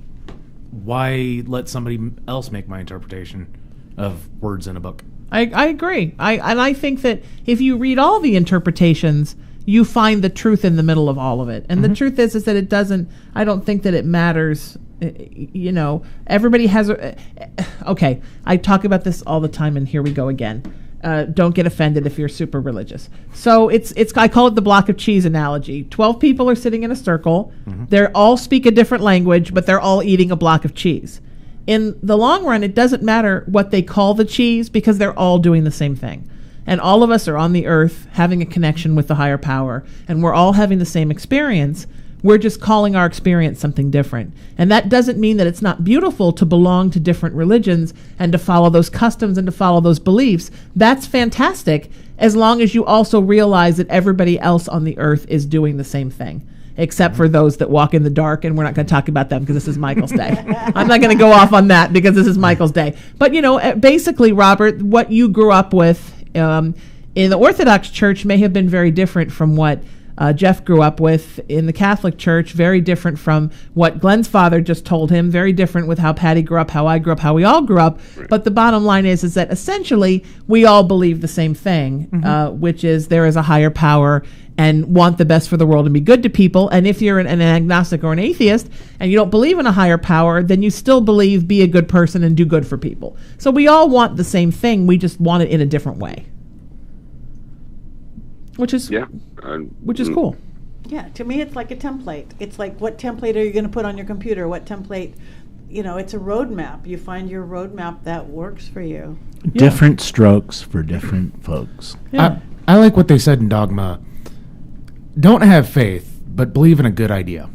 why let somebody else make my interpretation of words in a book? I agree. I think that if you read all the interpretations, you find the truth in the middle of all of it. And the truth is that it doesn't, I don't think that it matters. You know, everybody has okay, I talk about this all the time, and here we go again. Don't get offended if you're super religious. So it's I call it the block of cheese analogy. 12 people are sitting in a circle. They all speak a different language, but they're all eating a block of cheese. In the long run, it doesn't matter what they call the cheese because they're all doing the same thing. And all of us are on the earth having a connection with the higher power, and we're all having the same experience. We're just calling our experience something different. And that doesn't mean that it's not beautiful to belong to different religions and to follow those customs and to follow those beliefs. That's fantastic, as long as you also realize that everybody else on the earth is doing the same thing, except for those that walk in the dark, and we're not going to talk about them because this is Michael's day. I'm not going to go off on that because this is Michael's day. But, you know, basically, Robert, what you grew up with in the Orthodox Church may have been very different from what Jeff grew up with in the Catholic Church, very different from what Glenn's father just told him, very different with how Patty grew up, how I grew up, how we all grew up. But the bottom line is that essentially we all believe the same thing, which is there is a higher power and want the best for the world and be good to people. And if you're an agnostic or an atheist and you don't believe in a higher power, then you still believe be a good person and do good for people. So we all want the same thing. We just want it in a different way. Which is cool. Yeah, to me it's like a template. It's like, what template are you going to put on your computer? What template, you know, it's a roadmap. You find your roadmap that works for you. Different strokes for different folks. Yeah. I like what they said in Dogma. Don't have faith, but believe in a good idea.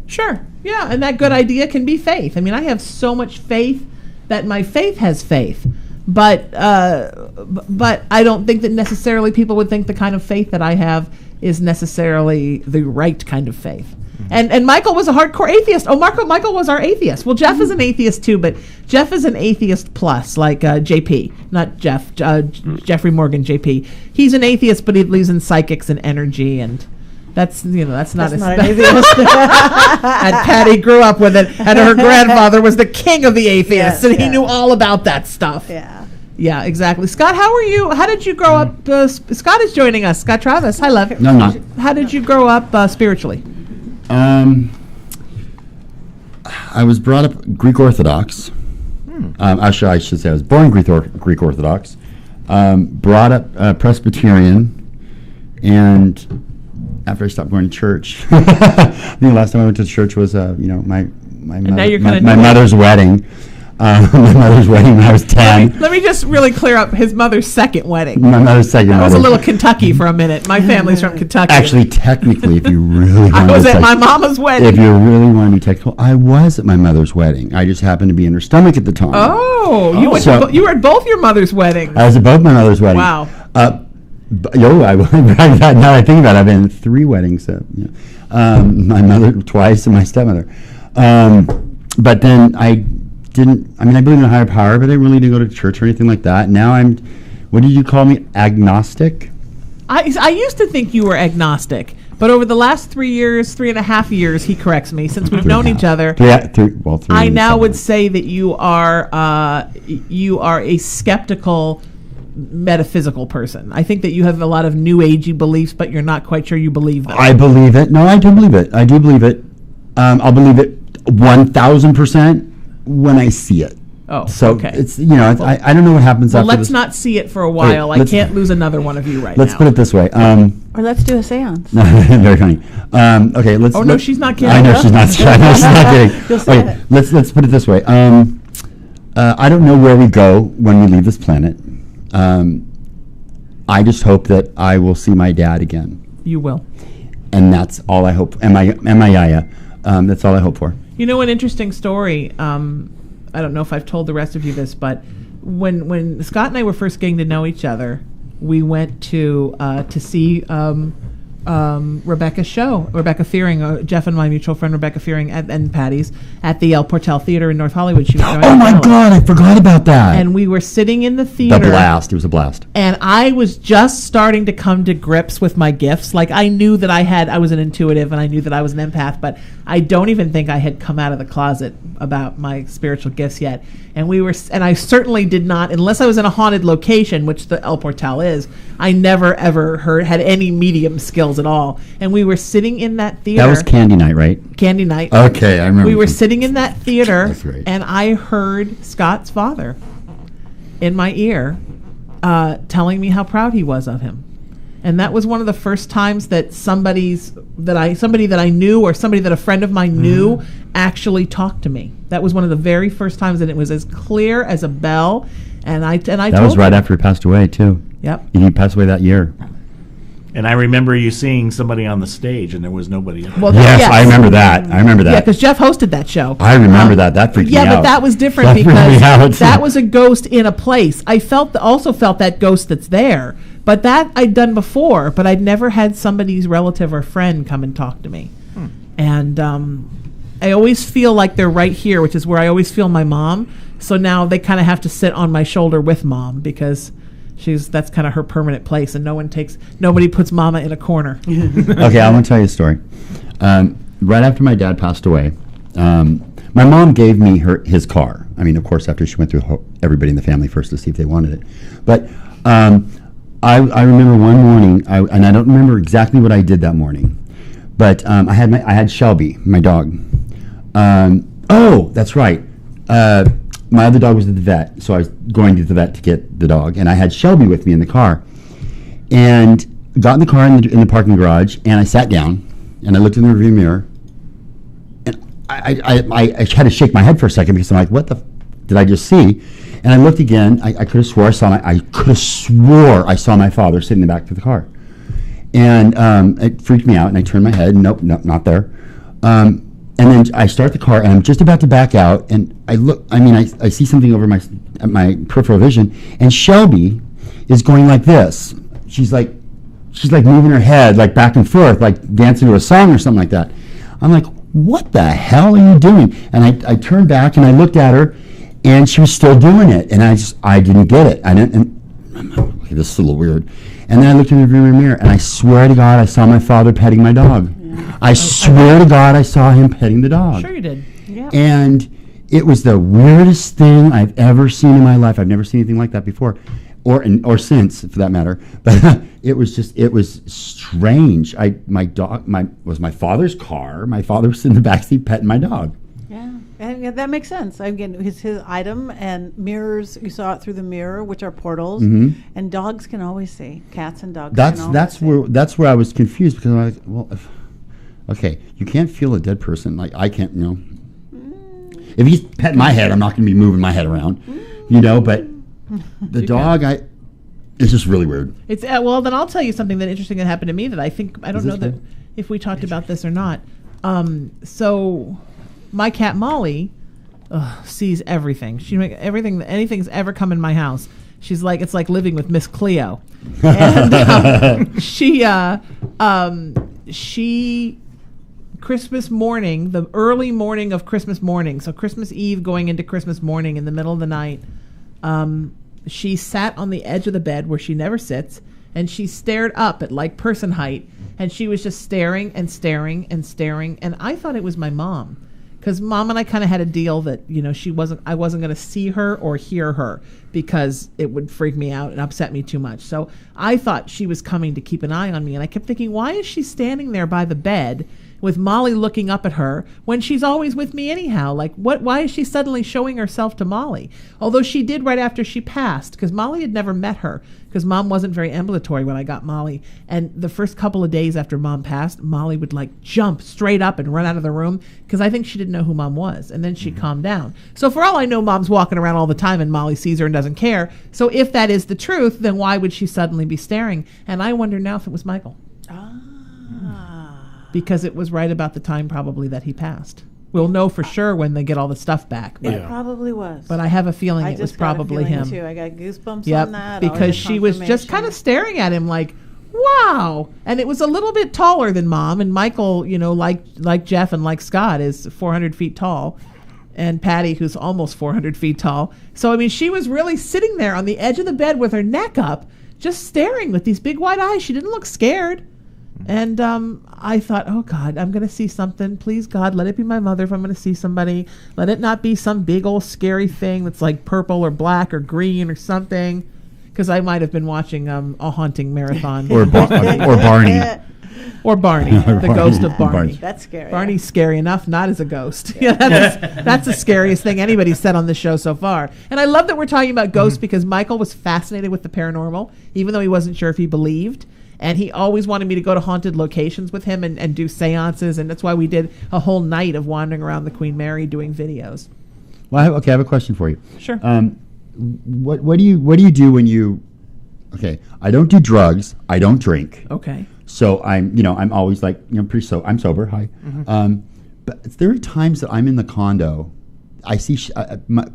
Sure. Yeah, and that good idea can be faith. I mean, I have so much faith that my faith has faith. But I don't think that necessarily people would think the kind of faith that I have is necessarily the right kind of faith. And Michael was a hardcore atheist. Oh, Michael was our atheist. Well, Jeff is an atheist too, but Jeff is an atheist plus, like JP, not Jeff, Jeffrey Morgan, JP. He's an atheist, but he believes in psychics and energy, and that's not an atheist. And Patty grew up with it, and her grandfather was the king of the atheists, and he knew all about that stuff. Yeah, exactly. Scott, how are you? How did you grow up? Scott is joining us. Scott Travis. Hi, love. No, I'm not. How did you grow up spiritually? I was brought up Greek Orthodox. Actually, I should say I was born Greek Orthodox. Brought up Presbyterian, and after I stopped going to church, I think the last time I went to church was my mother's wedding. My mother's wedding when I was 10. Let me just really clear up his mother's second wedding. My mother's second wedding. I was a little Kentucky for a minute. My family's from Kentucky. Actually, technically, if you really want to I was at my mama's wedding. If you really want to be technical, I was at my mother's wedding. I just happened to be in her stomach at the time. You were at both your mother's weddings. I was at both my mother's weddings. Wow. Now that I think about it, I've been in 3 weddings. My mother twice and my stepmother. But then I believe in a higher power, but I really didn't go to church or anything like that. Now what did you call me, agnostic? I used to think you were agnostic, but over the last 3.5 years, he corrects me, since we've known each other. Three I now would say that you are a skeptical metaphysical person. I think that you have a lot of new agey beliefs, but you're not quite sure you believe them. I believe it. No, I do believe it. I'll believe it 1,000% when I see it. Oh, so okay. It's I don't know what happens after let's this. not see it for a while. I can't lose another one of you right let's now. put it this way. Or let's do a seance. Very funny. Okay, let's. Oh no, she's not kidding. I know she's not. I know she's not kidding. You'll say Okay, let's put it this way. I don't know where we go when we leave this planet. I just hope that I will see my dad again. You will. And that's all I hope. That's all I hope for. You know, an interesting story. I don't know if I've told the rest of you this, but when Scott and I were first getting to know each other, we went to see Rebecca's show, Rebecca Fearing, Jeff and my mutual friend Rebecca Fearing and Patty's at the El Portal Theater in North Hollywood. She was Oh my God, I forgot about that. And we were sitting in the theater. The blast. It was a blast. And I was just starting to come to grips with my gifts. Like I knew that I was an intuitive and I knew that I was an empath, but I don't even think I had come out of the closet about my spiritual gifts yet. And I certainly did not, unless I was in a haunted location, which the El Portal is, I never ever had any medium skills at all. And we were sitting in that theater. That was Candy Night, right? Candy Night. Okay, I remember. We were sitting in that theater, That's right. and I heard Scott's father in my ear telling me how proud he was of him. And that was one of the first times that somebody that I knew or somebody that a friend of mine knew actually talked to me. That was one of the very first times, and it was as clear as a bell. And I that was right after he passed away too. Yep. He passed away that year. And I remember you seeing somebody on the stage, and there was nobody up there. Well, yes, I remember that. Yeah, because Jeff hosted that show. I remember that. That freaked me out. Yeah, but that was different because that was a ghost in a place. I also felt that ghost that's there. But that I'd done before, but I'd never had somebody's relative or friend come and talk to me. And I always feel like they're right here, which is where I always feel my mom. So now they kind of have to sit on my shoulder with Mom because that's kind of her permanent place, and nobody puts Mama in a corner. Okay, I want to tell you a story. Right after my dad passed away, my mom gave me his car. I mean, of course, after she went through everybody in the family first to see if they wanted it. But I remember one morning, and I don't remember exactly what I did that morning, but I had Shelby, my dog. Oh, that's right. My other dog was at the vet, so I was going to the vet to get the dog, and I had Shelby with me in the car, and got in the car in the parking garage, and I sat down, and I looked in the rearview mirror, and I had to shake my head for a second because I'm like, what the did I just see? And I looked again. I could have swore I saw my father sitting in the back of the car, and it freaked me out, and I turned my head. Nope, not there. And then I start the car, and I'm just about to back out, and I look. I mean, I see something over my peripheral vision, and Shelby is going like this. She's like moving her head like back and forth, like dancing to a song or something like that. I'm like, what the hell are you doing? And I turned back and I looked at her, and she was still doing it, and I didn't get it. Okay, this is a little weird. And then I looked in the rearview mirror, and I swear to God, I saw my father petting my dog. I swear to God, I saw him petting the dog. Sure you did. Yeah. And it was the weirdest thing I've ever seen in my life. I've never seen anything like that before, or since, for that matter. But it was strange. My dog was my father's car. My father was in the backseat petting my dog. Yeah, and that makes sense. Again, his item and mirrors. You saw it through the mirror, which are portals, and dogs can always see. Cats and dogs. That's where I was confused because I'm like, well, okay, you can't feel a dead person. Like I can't, If he's petting my head, I'm not going to be moving my head around, But the dog, it's just really weird. It's well, then I'll tell you something interesting that happened to me that I don't know that if we talked about this or not. So my cat Molly sees everything. Anything's ever come in my house. She's like, it's like living with Miss Cleo, and she Christmas morning, the early morning of Christmas morning, so Christmas Eve going into Christmas morning in the middle of the night, she sat on the edge of the bed where she never sits, and she stared up at like person height, and she was just staring and staring and staring, and I thought it was my mom, because Mom and I kind of had a deal that I wasn't going to see her or hear her because it would freak me out and upset me too much. So I thought she was coming to keep an eye on me, and I kept thinking, why is she standing there by the bed with Molly looking up at her when she's always with me anyhow? Like, why is she suddenly showing herself to Molly? Although she did right after she passed, because Molly had never met her, because Mom wasn't very ambulatory when I got Molly. And the first couple of days after Mom passed, Molly would like jump straight up and run out of the room, because I think she didn't know who Mom was. And then she calmed down. So for all I know, Mom's walking around all the time and Molly sees her and doesn't care. So if that is the truth, then why would she suddenly be staring? And I wonder now if it was Michael. Because it was right about the time probably that he passed. We'll know for sure when they get all the stuff back. It probably was. But I have a feeling it was probably him. Too. I got goosebumps on that. Because she was just kind of staring at him like, Wow. And it was a little bit taller than Mom. And Michael, like Jeff and like Scott, is 400 feet tall. And Patty, who's almost 400 feet tall. So, I mean, she was really sitting there on the edge of the bed with her neck up, just staring with these big wide eyes. She didn't look scared. And I thought, oh, God, I'm going to see something. Please, God, let it be my mother if I'm going to see somebody. Let it not be some big old scary thing that's like purple or black or green or something. Because I might have been watching a haunting marathon. Or Barney. Or Barney, the ghost of Barney. That's scary. Barney's scary enough, not as a ghost. Yeah, that's the scariest thing anybody's said on the show so far. And I love that we're talking about ghosts because Michael was fascinated with the paranormal, even though he wasn't sure if he believed. And he always wanted me to go to haunted locations with him and do seances. And that's why we did a whole night of wandering around the Queen Mary doing videos. Well, I have a question for you. Sure. What do you do when you? Okay, I don't do drugs. I don't drink. Okay. So I'm always like I'm sober. Hi. But there are times that I'm in the condo. I see my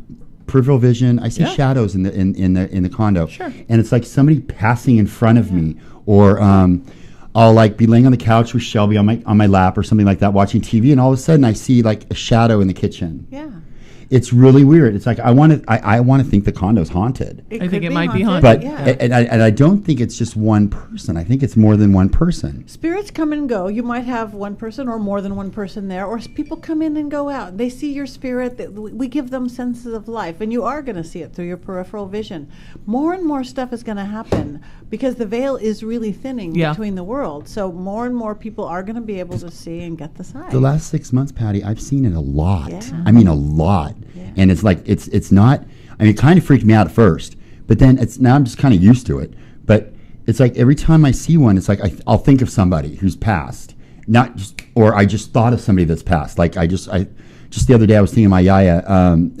peripheral vision. I see shadows in the condo. Sure. And it's like somebody passing in front of me, or I'll like be laying on the couch with Shelby on my lap or something like that, watching TV, and all of a sudden I see like a shadow in the kitchen. Yeah. It's really weird. It's like I want to think the condo's haunted. I think it might be haunted. But and I don't think it's just one person. I think it's more than one person. Spirits come and go. You might have one person or more than one person there, or people come in and go out. They see your spirit. We give them senses of life, and you are going to see it through your peripheral vision. More and more stuff is going to happen because the veil is really thinning between the worlds. So more and more people are going to be able to see and get the sign. The last 6 months, Patty, I've seen it a lot. Yeah. I mean, a lot. Yeah. And it's like it's not. I mean, it kind of freaked me out at first, but then now I'm just kind of used to it. But it's like every time I see one, it's like I'll think of somebody who's passed, or I just thought of somebody that's passed. Like just the other day I was thinking of my yaya,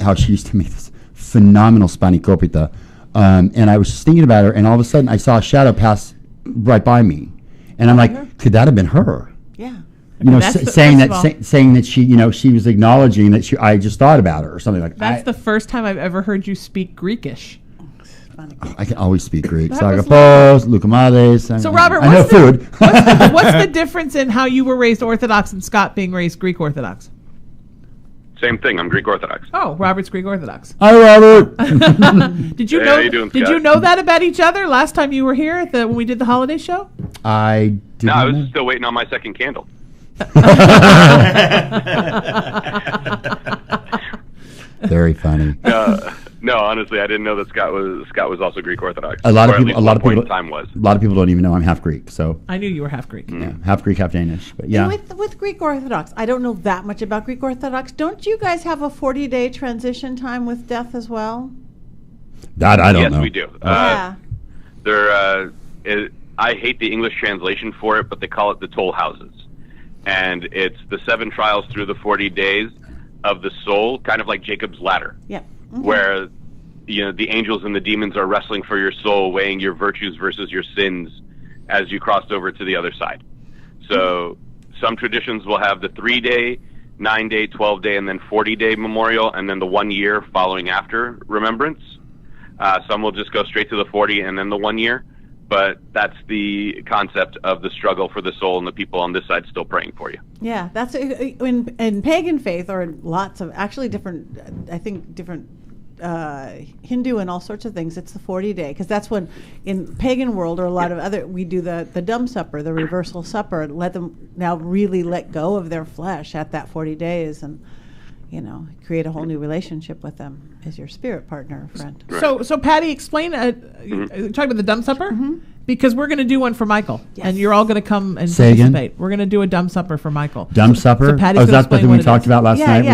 how she used to make this phenomenal spanakopita, and I was just thinking about her, and all of a sudden I saw a shadow pass right by me, and I'm like, could that have been her? Yeah. Saying that she, she was acknowledging that I just thought about her or something like that. That's the first time I've ever heard you speak Greekish. I can always speak Greek. Sagapos, Lukamades. So, Robert, I know food. What's the difference in how you were raised Orthodox and Scott being raised Greek Orthodox? Same thing. I'm Greek Orthodox. Oh, Robert's Greek Orthodox. Hi, Robert. Did you know that about each other last time you were here when we did the holiday show? I didn't. No, I was still waiting on my second candle. Very funny. No, honestly, I didn't know that Scott was also Greek Orthodox. A lot of people don't even know I'm half Greek. So I knew you were half Greek. Yeah, half Greek, half Danish. But yeah, with Greek Orthodox, I don't know that much about Greek Orthodox. Don't you guys have a 40-day transition time with death as well? That I don't know. Yes, we do. I hate the English translation for it, but they call it the toll houses. And it's the 7 trials through the 40 days of the soul, kind of like Jacob's ladder. Yeah. Mm-hmm. Where the angels and the demons are wrestling for your soul, weighing your virtues versus your sins as you crossed over to the other side. So some traditions will have the 3-day, 9-day, 12-day, and then 40-day memorial, and then the 1 year following after remembrance. Some will just go straight to the 40 and then the 1 year. But that's the concept of the struggle for the soul and the people on this side still praying for you. Yeah, that's in pagan faith, or lots of actually different, I think different Hindu and all sorts of things. It's the 40-day, because that's when in pagan world or a lot of other, we do the dumb supper, the reversal supper, and let them now really let go of their flesh at that 40 days and create a whole new relationship with them as your spirit partner or friend. Right. So Patty, explain, talking about the dumb supper? Mm-hmm. Because we're going to do one for Michael. Yes. And you're all going to come and participate. We're going to do a dumb supper for Michael. Dumb supper? So Patty's is that the thing we talked about last night?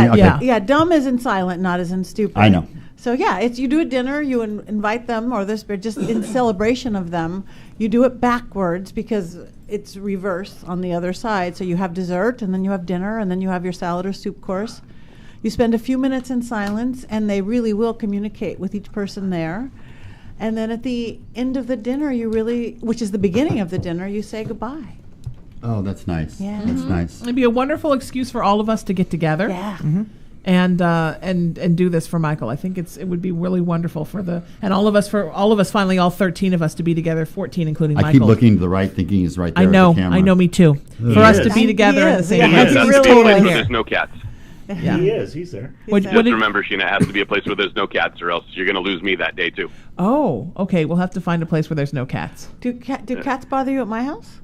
Yeah, dumb is in silent, not as in stupid. I know. So you do a dinner, you invite them, or the spirit, just in celebration of them. You do it backwards because it's reverse on the other side. So you have dessert, and then you have dinner, and then you have your salad or soup course. You spend a few minutes in silence, and they really will communicate with each person there. And then at the end of the dinner, which is the beginning of the dinner, you say goodbye. Oh, that's nice. Yeah. That's nice. It'd be a wonderful excuse for all of us to get together. Yeah. Mm-hmm. and do this for Michael. I think it would be really wonderful for all of us finally, all 13 of us to be together, 14 including Michael. I keep looking to the right, thinking he's right there. I know, at the camera. Me too. For us to be together at the same He time. has to be a place where there's no cats. Yeah. He is. He's there. Just remember, Sheena, it has to be a place where there's no cats, or else you're going to lose me that day too. Oh, okay. We'll have to find a place where there's no cats. Do cats bother you at my house?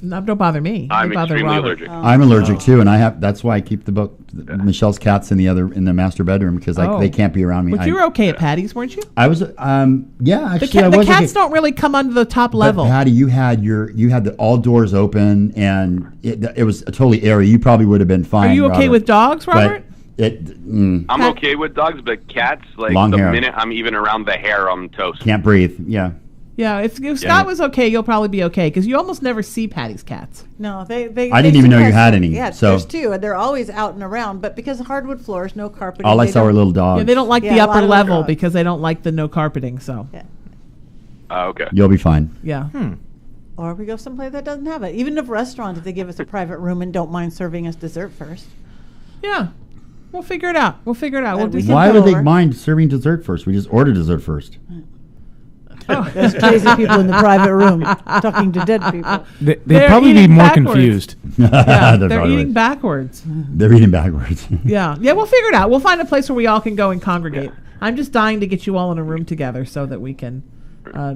No, don't bother me. I'm They bother extremely Robert. allergic. I'm allergic too, and that's why I keep the book. Michelle's cats in the master bedroom because they can't be around me. But you were okay at Patty's, weren't you? I was, yeah. Actually, I the was cats okay. don't really come under the top level. But Patty, you had the all doors open, and it was totally airy. You probably would have been fine. Are you okay Robert. with dogs, Robert? I'm okay with dogs, but cats, like Long the hair. minute I'm even around the hair, I'm toast. Can't breathe. Yeah. Yeah, if Scott was okay, you'll probably be okay because you almost never see Patty's cats. No, they I didn't even know you had any. Yeah, so there's two, and they're always out and around. But because of hardwood floors, no carpeting. all I saw were little dogs. Yeah, they don't like Yeah, the a lot upper of level dogs. because they don't like the no carpeting. So Yeah. Okay. You'll be fine. yeah. Or we go someplace that doesn't have it. Even if restaurants, if they give us a private room and don't mind serving us dessert first. Yeah. We'll figure it out. We'll do can Why come would they over. mind serving dessert first? We just order dessert first. There's crazy people in the private room talking to dead people. They'd They're probably be eating more backwards. confused. Yeah, they're probably eating right. backwards. They're eating backwards. Yeah, we'll figure it out. We'll find a place where we all can go and congregate. I'm just dying to get you all in a room together so that we can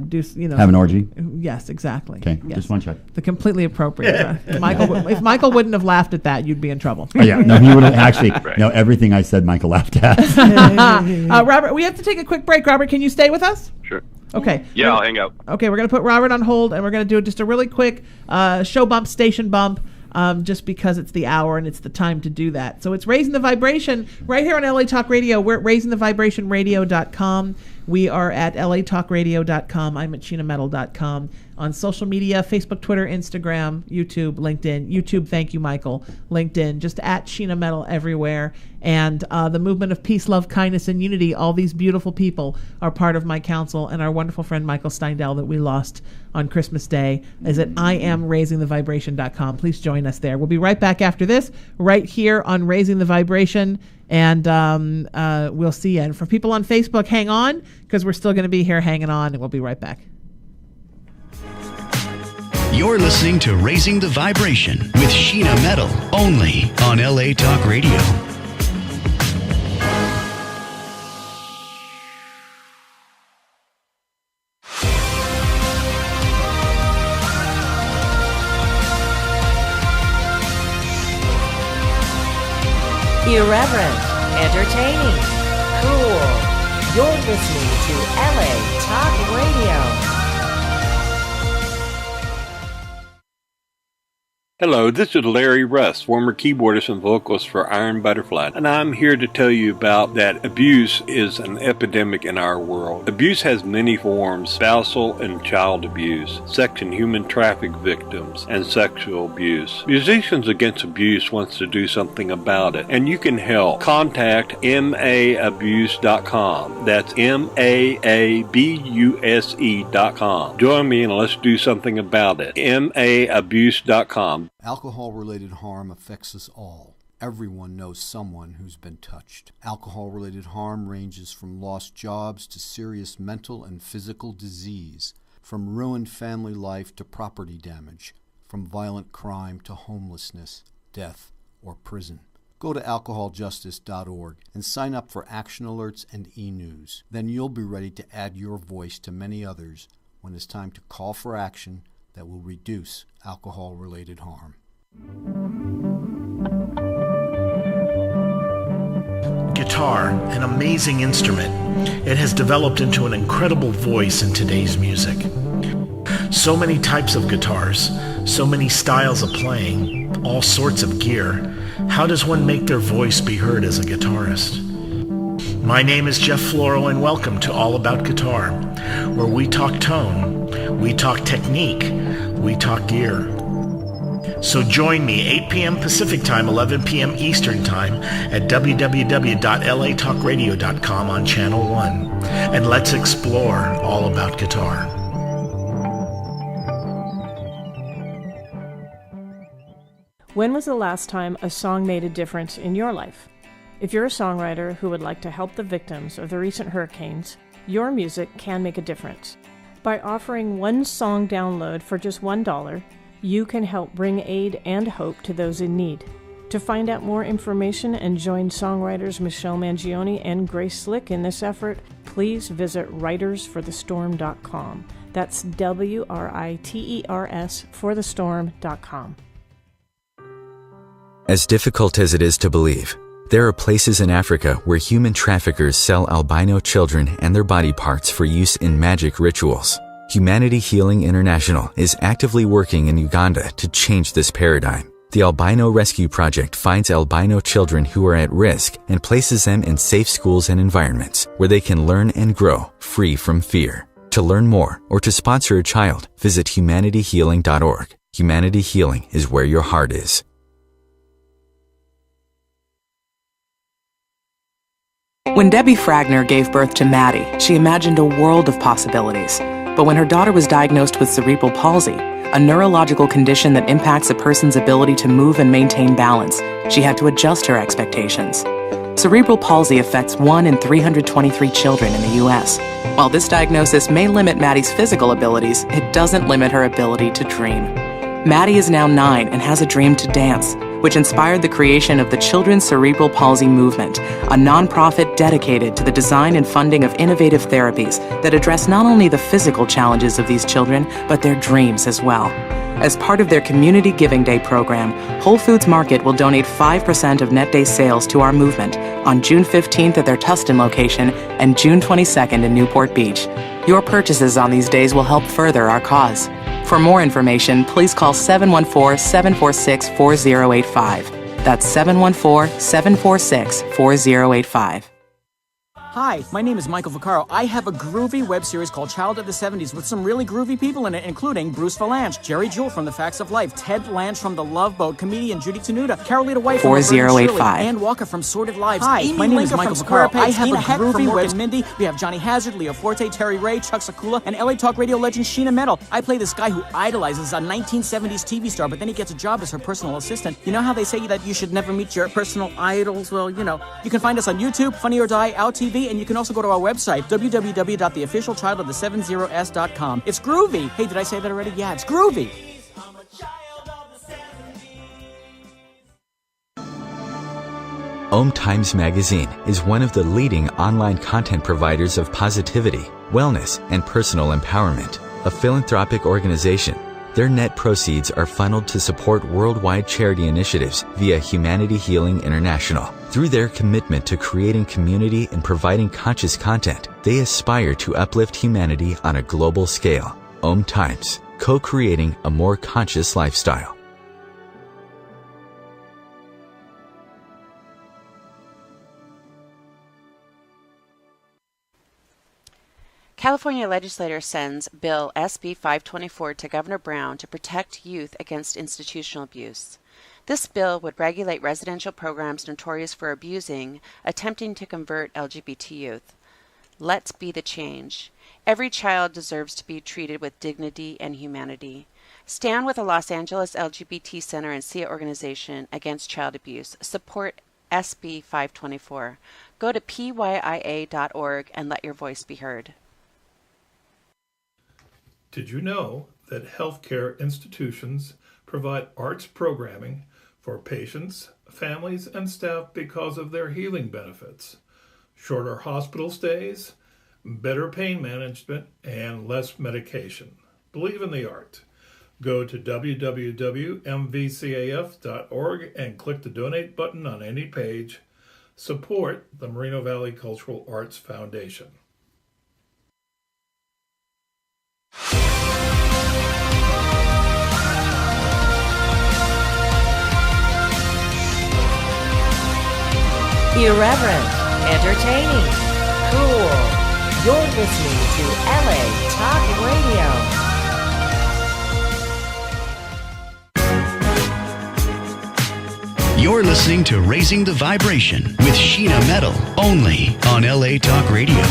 do, Have an orgy. Yes, exactly. Okay, Yes. just one check. The completely appropriate. If Michael wouldn't have laughed at that, you'd be in trouble. Oh, yeah, no, he would have actually. No, everything I said, Michael laughed at. Robert, we have to take a quick break. Robert, can you stay with us? Sure. Okay. Yeah, I'll hang out. Okay, we're going to put Robert on hold, and we're going to do just a really quick show bump, station bump, just because it's the hour and it's the time to do that. So it's Raising the Vibration right here on LA Talk Radio. We're at raisingthevibrationradio.com. We are at latalkradio.com. I'm at sheenametal.com. On social media, Facebook, Twitter, Instagram, YouTube, LinkedIn. YouTube, thank you, Michael. LinkedIn, just at Sheena Metal everywhere. And the movement of peace, love, kindness, and unity, all these beautiful people are part of my council. And our wonderful friend Michael Steindel that we lost on Christmas Day is at IamRaisingTheVibration.com. Please join us there. We'll be right back after this, right here on Raising the Vibration. And we'll see you. And for people on Facebook, hang on, because we're still going to be here hanging on, and we'll be right back. You're listening to Raising the Vibration with Sheena Metal, only on LA Talk Radio. Irreverent, entertaining, cool. You're listening to LA Talk Radio. Hello, this is Larry Russ, former keyboardist and vocalist for Iron Butterfly, and I'm here to tell you about that abuse is an epidemic in our world. Abuse has many forms: spousal and child abuse, sex and human traffic victims, and sexual abuse. Musicians Against Abuse wants to do something about it, and you can help. Contact maabuse.com. That's maabuse.com. Join me and let's do something about it. maabuse.com. Alcohol-related harm affects us all. Everyone knows someone who's been touched. Alcohol-related harm ranges from lost jobs to serious mental and physical disease, from ruined family life to property damage, from violent crime to homelessness, death, or prison. Go to alcoholjustice.org and sign up for action alerts and e-news. Then you'll be ready to add your voice to many others when it's time to call for action that will reduce alcohol-related harm. Guitar, an amazing instrument. It has developed into an incredible voice in today's music. So many types of guitars, so many styles of playing, all sorts of gear. How does one make their voice be heard as a guitarist? My name is Jeff Floro, and welcome to All About Guitar, where we talk tone, we talk technique, we talk gear. So join me 8 p.m. Pacific Time, 11 p.m. Eastern Time at www.latalkradio.com on Channel 1, and let's explore all about guitar. When was the last time a song made a difference in your life? If you're a songwriter who would like to help the victims of the recent hurricanes, your music can make a difference. By offering one song download for just $1, you can help bring aid and hope to those in need. To find out more information and join songwriters Michelle Mangione and Grace Slick in this effort, please visit writersforthestorm.com. That's WRITERS forthestorm.com. As difficult as it is to believe, there are places in Africa where human traffickers sell albino children and their body parts for use in magic rituals. Humanity Healing International is actively working in Uganda to change this paradigm. The Albino Rescue Project finds albino children who are at risk and places them in safe schools and environments where they can learn and grow free from fear. To learn more or to sponsor a child, visit humanityhealing.org. Humanity Healing is where your heart is. When Debbie Fragner gave birth to Maddie, she imagined a world of possibilities. But when her daughter was diagnosed with cerebral palsy, a neurological condition that impacts a person's ability to move and maintain balance, she had to adjust her expectations. Cerebral palsy affects 1 in 323 children in the U.S. While this diagnosis may limit Maddie's physical abilities, it doesn't limit her ability to dream. Maddie is now 9 and has a dream to dance, which inspired the creation of the Children's Cerebral Palsy Movement, a nonprofit dedicated to the design and funding of innovative therapies that address not only the physical challenges of these children, but their dreams as well. As part of their Community Giving Day program, Whole Foods Market will donate 5% of net day sales to our movement on June 15th at their Tustin location and June 22nd in Newport Beach. Your purchases on these days will help further our cause. For more information, please call 714-746-4085. That's 714-746-4085. Hi, my name is Michael Vaccaro. I have a groovy web series called Child of the 70s with some really groovy people in it, including Bruce Valanche, Jerry Jewell from The Facts of Life, Ted Lange from The Love Boat, comedian Judy Tenuta, Carolita White from 4085. Ann Walker from Sordid Lives. Hi, my name is Michael Vaccaro. I have a groovy web Mindy. We have Johnny Hazard, Leo Forte, Terry Ray, Chuck Sakula, and LA Talk Radio legend Sheena Metal. I play this guy who idolizes a 1970s TV star, but then he gets a job as her personal assistant. You know how they say that you should never meet your personal idols? Well, you know, you can find us on YouTube, Funny or Die, Out TV, and you can also go to our website, www.theofficialchildofthe70s.com. It's groovy. Hey, did I say that already? Yeah, it's groovy. Om Times Magazine is one of the leading online content providers of positivity, wellness, and personal empowerment. A philanthropic organization, their net proceeds are funneled to support worldwide charity initiatives via Humanity Healing International. Through their commitment to creating community and providing conscious content, they aspire to uplift humanity on a global scale. Om Times, co-creating a more conscious lifestyle. California legislator sends Bill SB 524 to Governor Brown to protect youth against institutional abuse. This bill would regulate residential programs notorious for abusing, attempting to convert LGBT youth. Let's be the change. Every child deserves to be treated with dignity and humanity. Stand with the Los Angeles LGBT Center and SIA organization against child abuse. Support SB 524. Go to pya.org and let your voice be heard. Did you know that healthcare institutions provide arts programming for patients, families, and staff because of their healing benefits? Shorter hospital stays, better pain management, and less medication. Believe in the art. Go to www.mvcaf.org and click the donate button on any page. Support the Moreno Valley Cultural Arts Foundation. Irreverent, entertaining, cool. You're listening to LA Talk Radio. You're listening to Raising the Vibration with Sheena Metal, only on LA Talk Radio.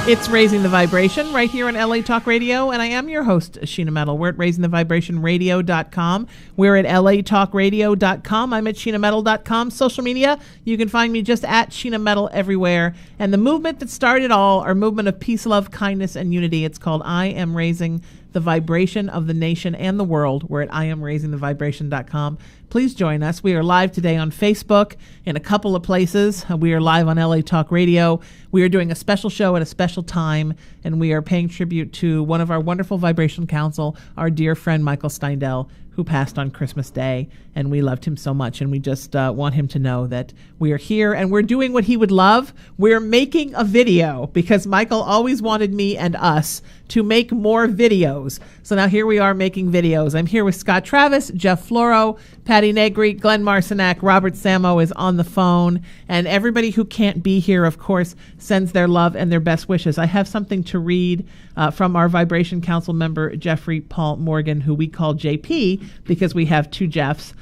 It's Raising the Vibration right here on LA Talk Radio, and I am your host, Sheena Metal. We're at raisingthevibrationradio.com. We're at latalkradio.com. I'm at sheenametal.com. Social media, you can find me just at Sheena Metal everywhere. And the movement that started all, our movement of peace, love, kindness, and unity, it's called I Am Raising the Vibration of the Nation and the World. We're at IamRaisingTheVibration.com. Please join us. We are live today on Facebook in a couple of places. We are live on LA Talk Radio. We are doing a special show at a special time, and we are paying tribute to one of our wonderful Vibrational Council, our dear friend Michael Steindel, who passed on Christmas Day, and we loved him so much, and we just want him to know that we are here, and we're doing what he would love. We're making a video, because Michael always wanted me and us to make more videos. So now here we are making videos. I'm here with Scott Travis, Jeff Floro, Patty Negri, Glenn Marcinak, Robert Samo is on the phone, and everybody who can't be here, of course, sends their love and their best wishes. I have something to read from our Vibration Council member, Jeffrey Paul Morgan, who we call JP, because we have two Jeffs,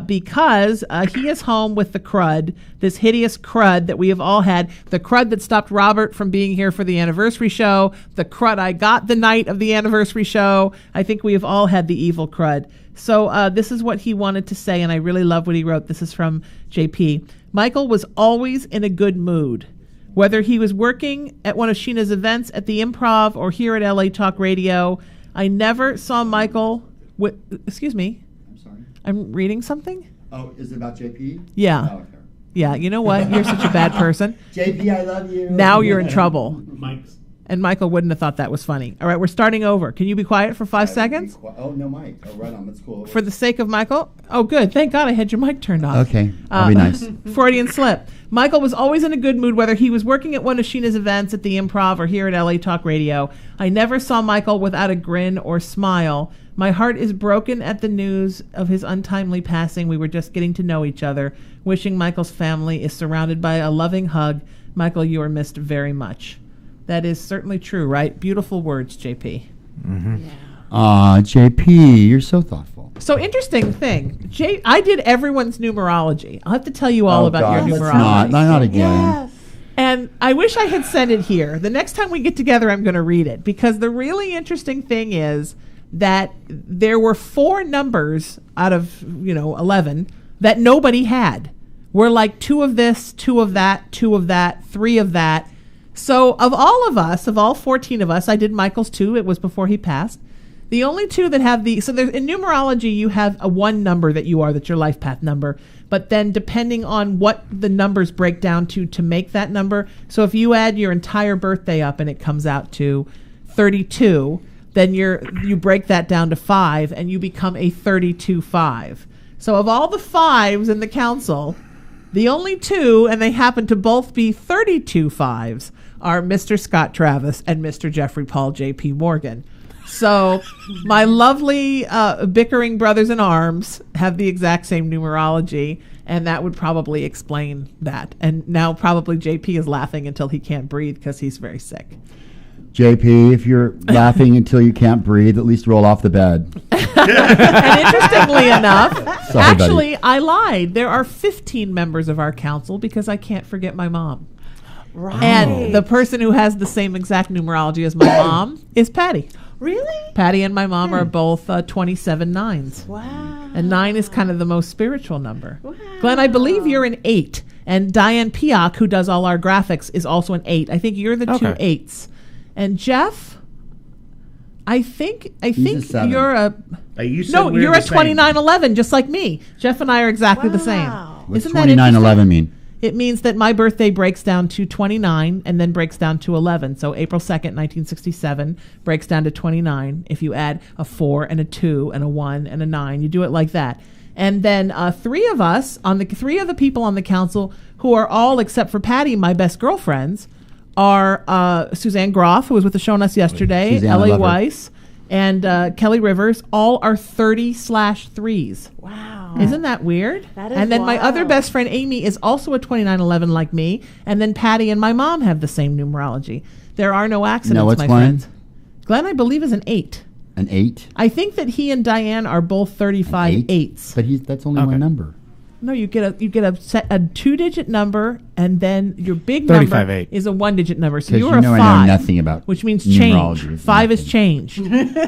because he is home with the crud, this hideous crud that we have all had, the crud that stopped Robert from being here for the anniversary show, the crud I got the night of the anniversary show. I think we have all had the evil crud. So this is what he wanted to say, and I really love what he wrote. This is from JP. Michael was always in a good mood. Whether he was working at one of Sheena's events at the Improv or here at LA Talk Radio, I never saw Michael excuse me. I'm sorry. I'm reading something? Oh, is it about JP? Yeah. Oh, okay. Yeah, you know what? You're such a bad person. JP, I love you. Now you're in trouble. Mike's. And Michael wouldn't have thought that was funny. All right, we're starting over. Can you be quiet for 5 seconds? Oh, no mic. Oh, right on. That's cool. For the sake of Michael? Oh, good. Thank God I had your mic turned off. Okay. I'll be nice. Freudian slip. Michael was always in a good mood, whether he was working at one of Sheena's events at the Improv or here at LA Talk Radio. I never saw Michael without a grin or smile. My heart is broken at the news of his untimely passing. We were just getting to know each other. Wishing Michael's family is surrounded by a loving hug. Michael, you are missed very much. That is certainly true, right? Beautiful words, JP. Mm-hmm. Yeah. JP, you're so thoughtful. So interesting thing. I did everyone's numerology. I'll have to tell you all about your numerology. Not again. Yes. And I wish I had sent it here. The next time we get together, I'm going to read it, because the really interesting thing is that there were 4 numbers out of 11 that nobody had. We're like 2 of this, 2 of that, 2 of that, 3 of that. So of all of us, of all 14 of us, I did Michael's 2. It was before he passed. The only 2 that have so there's, in numerology, you have a 1 number that you are, that's your life path number. But then depending on what the numbers break down to make that number. So if you add your entire birthday up and it comes out to 32, then you break that down to 5 and you become a 32-5. So of all the 5s in the council, the only 2, and they happen to both be 32 5s, are Mr. Scott Travis and Mr. Jeffrey Paul J.P. Morgan. So my lovely bickering brothers in arms have the exact same numerology, and that would probably explain that. And now probably JP is laughing until he can't breathe because he's very sick. JP, if you're laughing until you can't breathe, at least roll off the bed. And interestingly enough, Sorry, actually, I lied. There are 15 members of our council because I can't forget my mom. Right. And the person who has the same exact numerology as my mom is Patty. Really? Patty and my mom are both 27 9s. Wow. And 9 is kind of the most spiritual number. Wow. Glenn, I believe you're an 8. And Diane Piak, who does all our graphics, is also an 8. I think you're the 2 8s. And Jeff, I think you're a... you're a 2911, just like me. Jeff and I are exactly the same. What's 2911 mean? It means that my birthday breaks down to 29 and then breaks down to 11. So April 2nd, 1967 breaks down to 29. If you add a 4 and a 2 and a 1 and a 9, you do it like that. And then 3 of us, 3 of the people on the council, who are all, except for Patty, my best girlfriends, are Suzanne Groff, who was with the show on us yesterday, Ellie Weiss, and Kelly Rivers. All are 30/3s. Wow. Isn't that weird? That is And then my wild. other best friend, Amy, is also a 2911 like me. And then Patty and my mom have the same numerology. There are no accidents, what's my Glenn? friends. Glenn, I believe, is an 8. An 8? I think that he and Diane are both 35 8s. But that's only one number. No, you get a 2-digit number, and then your big 35 number 8. is a 1-digit number. So 'Cause you're you a know 5, I know nothing about which means numerology. change. 5 is change.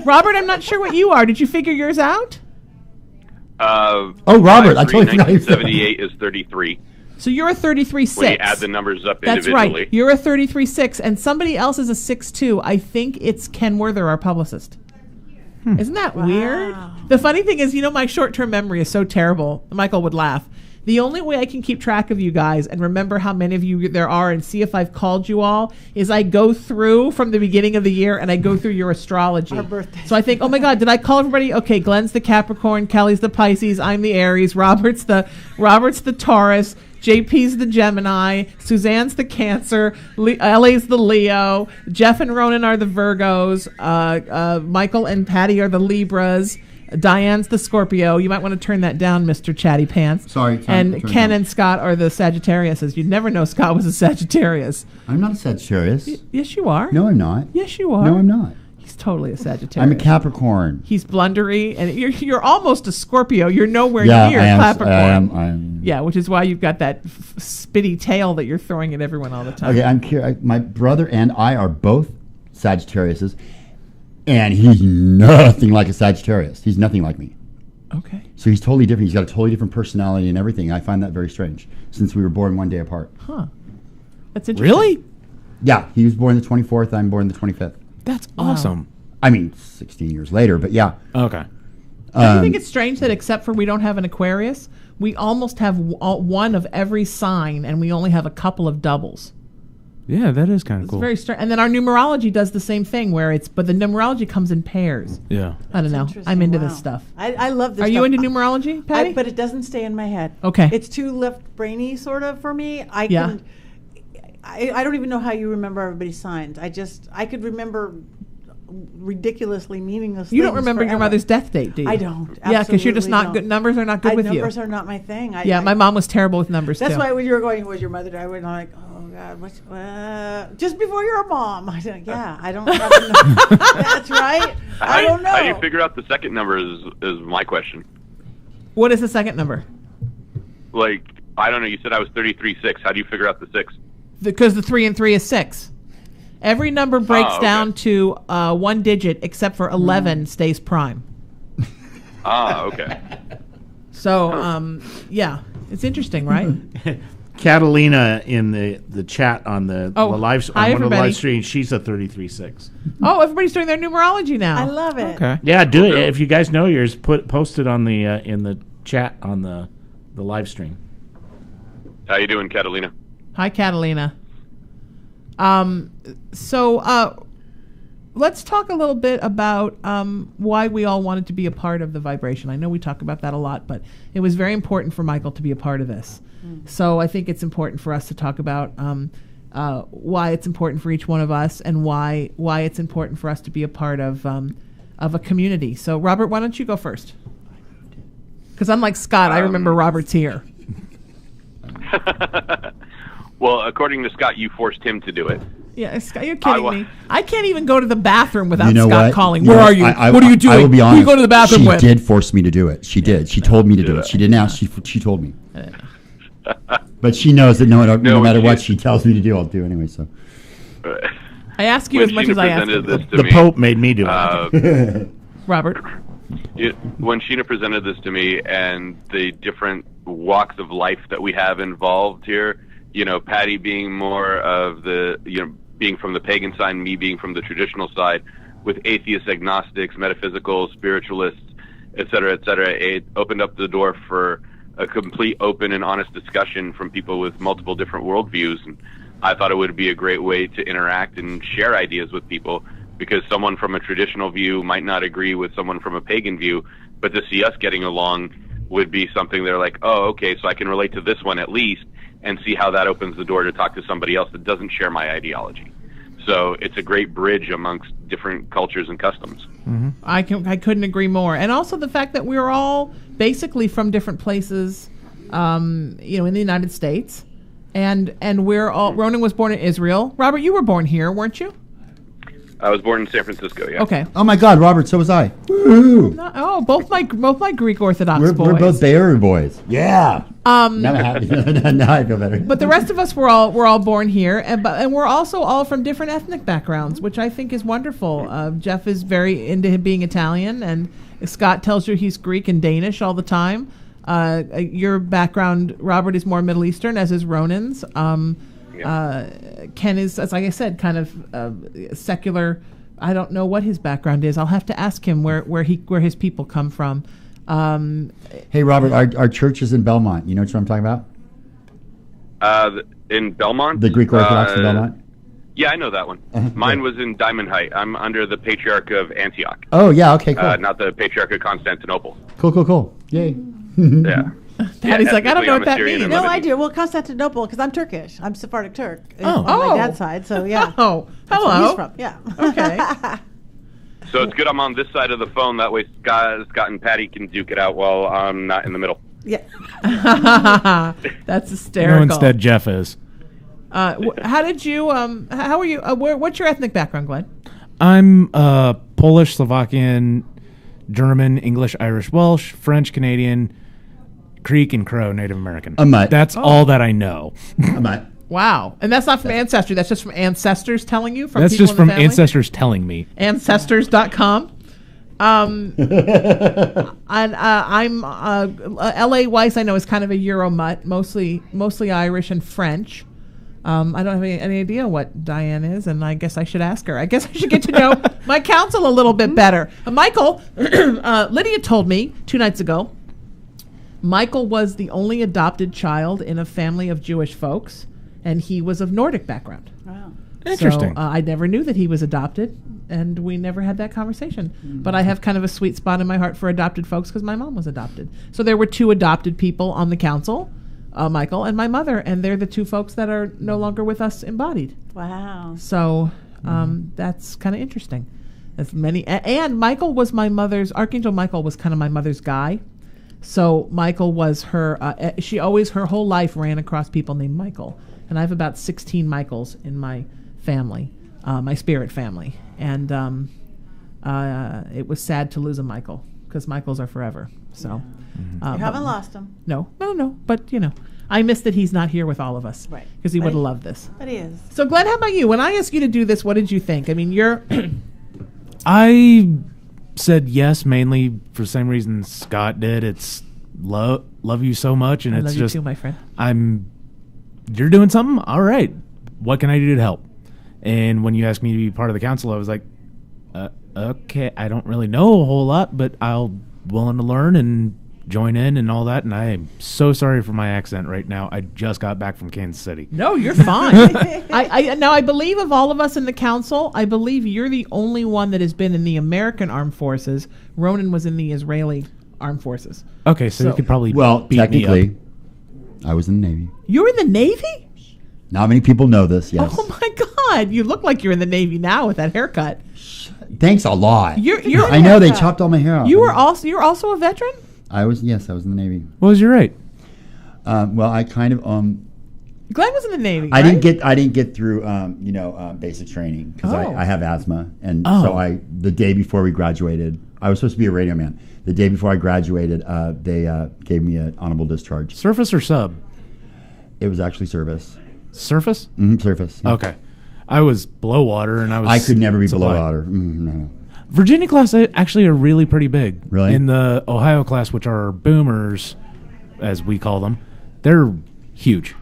Robert, I'm not sure what you are. Did you figure yours out? Robert, I totally forgot. 1978 is 33. So you're a 33-6. When you add the numbers up That's individually. right. You're a 33-6, and somebody else is a 6-2. I think it's Ken Werther, our publicist. Isn't that weird? The funny thing is, my short-term memory is so terrible. Michael would laugh. The only way I can keep track of you guys and remember how many of you there are and see if I've called you all is I go through from the beginning of the year and I go through your astrology. Our birthdays. So I think, oh my God, did I call everybody? Okay, Glenn's the Capricorn, Kelly's the Pisces, I'm the Aries, Robert's the Taurus, JP's the Gemini, Suzanne's the Cancer, LA's the Leo, Jeff and Ronan are the Virgos, Michael and Patty are the Libras, Diane's the Scorpio. You might want to turn that down, Mr. Chatty Pants. Sorry. And Ken and Scott are the Sagittariuses. You'd never know Scott was a Sagittarius. I'm not a Sagittarius. Yes, you are. No, I'm not. Yes, you are. No, I'm not. He's totally a Sagittarius. I'm a Capricorn. He's blundery, and you're almost a Scorpio. You're nowhere near Capricorn. I am. Yeah, which is why you've got that spitty tail that you're throwing at everyone all the time. Okay, I'm curious. My brother and I are both Sagittariuses, and he's nothing like a Sagittarius. He's nothing like me. Okay. So he's totally different. He's got a totally different personality and everything. I find that very strange, since we were born one day apart. Huh. That's interesting. Really? Yeah, he was born the 24th. I'm born the 25th. That's awesome. I mean, 16 years later, but yeah. Okay. Do you think it's strange that except for we don't have an Aquarius, we almost have one of every sign, and we only have a couple of doubles? Yeah, that is kind of cool. It's very strange. And then our numerology does the same thing, but the numerology comes in pairs. Yeah. I don't know. I'm into this stuff. I love this Are stuff. you into numerology, Patty? But it doesn't stay in my head. Okay. It's too left brainy sort of for me. I don't even know how you remember everybody's signs. I could remember ridiculously meaningless You things don't remember your forever. mother's death date, do you? I don't. Yeah, because you're just not Absolutely good. Numbers are not good with you. Numbers are not my thing. My mom was terrible with numbers, That's too. why when you were going, was your mother died? We're like, oh God, just before you're a mom. I don't know. That's right. I don't know. How do you figure out the second number is my question. What is the second number? Like, I don't know. You said I was 33-6. How do you figure out the 6? Because the 3 and 3 is 6. Every number breaks down to one digit, except for 11 stays prime. Okay. So, yeah, it's interesting, right? Catalina in the chat on the live on one of the live streams, she's a 33-6. Oh, everybody's doing their numerology now. I love it. Okay. Yeah, do it. If you guys know yours, post it on the in the chat on the live stream. How you doing, Catalina? Hi, Catalina. So let's talk a little bit about why we all wanted to be a part of the vibration. I know we talk about that a lot, but it was very important for Michael to be a part of this. So I think it's important for us to talk about why it's important for each one of us and why it's important for us to be a part of a community. So Robert, why don't you go first? Because unlike Scott, I remember Robert's here. Well, according to Scott, you forced him to do it. Yeah, Scott, you're kidding me. I can't even go to the bathroom without Scott what? calling. Where are you? What are you doing? I will be honest. Who you go to the bathroom she with? She did force me to do it. She did. She told me to do it. She didn't ask. She told me. But she knows that no matter what she tells me to do, I'll do anyway. So I ask you as much as I ask you. The Pope made me do it. Robert? When Sheena presented this to me and the different walks of life that we have involved here, Patty being more of the, being from the pagan side, me being from the traditional side, with atheists, agnostics, metaphysical, spiritualists, et cetera, it opened up the door for a complete open and honest discussion from people with multiple different worldviews. And I thought it would be a great way to interact and share ideas with people, because someone from a traditional view might not agree with someone from a pagan view, but to see us getting along would be something they're like, oh, okay, so I can relate to this one at least, and see how that opens the door to talk to somebody else that doesn't share my ideology. So it's a great bridge amongst different cultures and customs. Mm-hmm. I couldn't agree more. And also the fact that we're all basically from different places, in the United States, and we're all. Ronan was born in Israel. Robert, you were born here, weren't you? I was born in San Francisco. Yeah. Okay. Oh my God, Robert, so was I. Woo! Both my Greek Orthodox boys. We're both Bay Area boys. Yeah. Now I'm happy. Now I feel better. But the rest of us were all born here, and we're also all from different ethnic backgrounds, which I think is wonderful. Jeff is very into him being Italian, and Scott tells you he's Greek and Danish all the time. Your background, Robert, is more Middle Eastern, as is Ronan's. Ken is, as like I said, kind of secular. I don't know what his background is. I'll have to ask him where his people come from. Hey, Robert, our church is in Belmont. You know what I'm talking about? In Belmont? The Greek Orthodox in Belmont? Yeah, I know that one. Mine was in Diamond Height. I'm under the Patriarch of Antioch. Oh, yeah, okay, cool. Not the Patriarch of Constantinople. Cool. Yay. Yeah. Daddy's like, I don't know what that means. No, I do. Well, Constantinople, because I'm Turkish. I'm Sephardic Turk on my dad's side, so yeah. Oh, That's hello. where he's from. Yeah. Okay. So it's good I'm on this side of the phone. That way Scott and Patty can duke it out while I'm not in the middle. Yeah. That's hysterical. No, instead Jeff is. How did you? How are you? What's your ethnic background, Glenn? I'm Polish, Slovakian, German, English, Irish, Welsh, French, Canadian, Creek, and Crow, Native American. A mutt. That's all that I know. A mutt. Wow. And that's not from Ancestry. That's just from ancestors telling you? That's people just in from the family? ancestors telling me. Ancestors.com. And I'm L.A. Weiss, I know, is kind of a Euro mutt, mostly Irish and French. I don't have any idea what Diane is, and I guess I should ask her. I guess I should get to know my counsel a little bit better. Michael, Lydia told me 2 nights ago, Michael was the only adopted child in a family of Jewish folks, and he was of Nordic background. Wow. Interesting. So, I never knew that he was adopted, and we never had that conversation. But I have kind of a sweet spot in my heart for adopted folks because my mom was adopted. So there were 2 adopted people on the council, Michael and my mother, and they're the 2 folks that are no longer with us embodied. Wow. So that's kind of interesting. As many, and Michael was my mother's, Archangel Michael was kind of my mother's guy. So Michael was her, she always, her whole life ran across people named Michael. And I have about 16 Michaels in my family, my spirit family. And it was sad to lose a Michael because Michaels are forever. So You haven't lost him. No. But, I miss that he's not here with all of us. Right. Because he But would have he- loved this. But he is. So, Glenn, how about you? When I asked you to do this, what did you think? I mean, you're... I said yes, mainly for the same reason Scott did. It's love you so much, and I it's love just you too, my friend. You're doing something? All right. What can I do to help? And when you asked me to be part of the council, I was like, okay, I don't really know a whole lot, but I'll willing to learn and join in and all that. And I am so sorry for my accent right now. I just got back from Kansas City. No, you're fine. I believe of all of us in the council, I believe you're the only one that has been in the American Armed Forces. Ronan was in the Israeli Armed Forces. Okay, so you could probably beat me technically, up. I was in the Navy. You were in the Navy? Not many people know this, yes. Oh my God! You look like you're in the Navy now with that haircut. Thanks a lot. You're I know, they chopped all my hair off. You're also a veteran? I was in the Navy. What was your rate? Well, I kind of Glenn was in the Navy. I right? didn't get through basic training because Oh. I have asthma, and Oh. so the day before we graduated, I was supposed to be a radio man. The day before I graduated, they gave me an honorable discharge. Surface or sub? It was actually service. Surface? Mm-hmm, surface. Yeah. Okay. I was below water, and I could never be below supply. water. No. Virginia class actually are really pretty big. Really? In the Ohio class, which are boomers, as we call them, they're huge.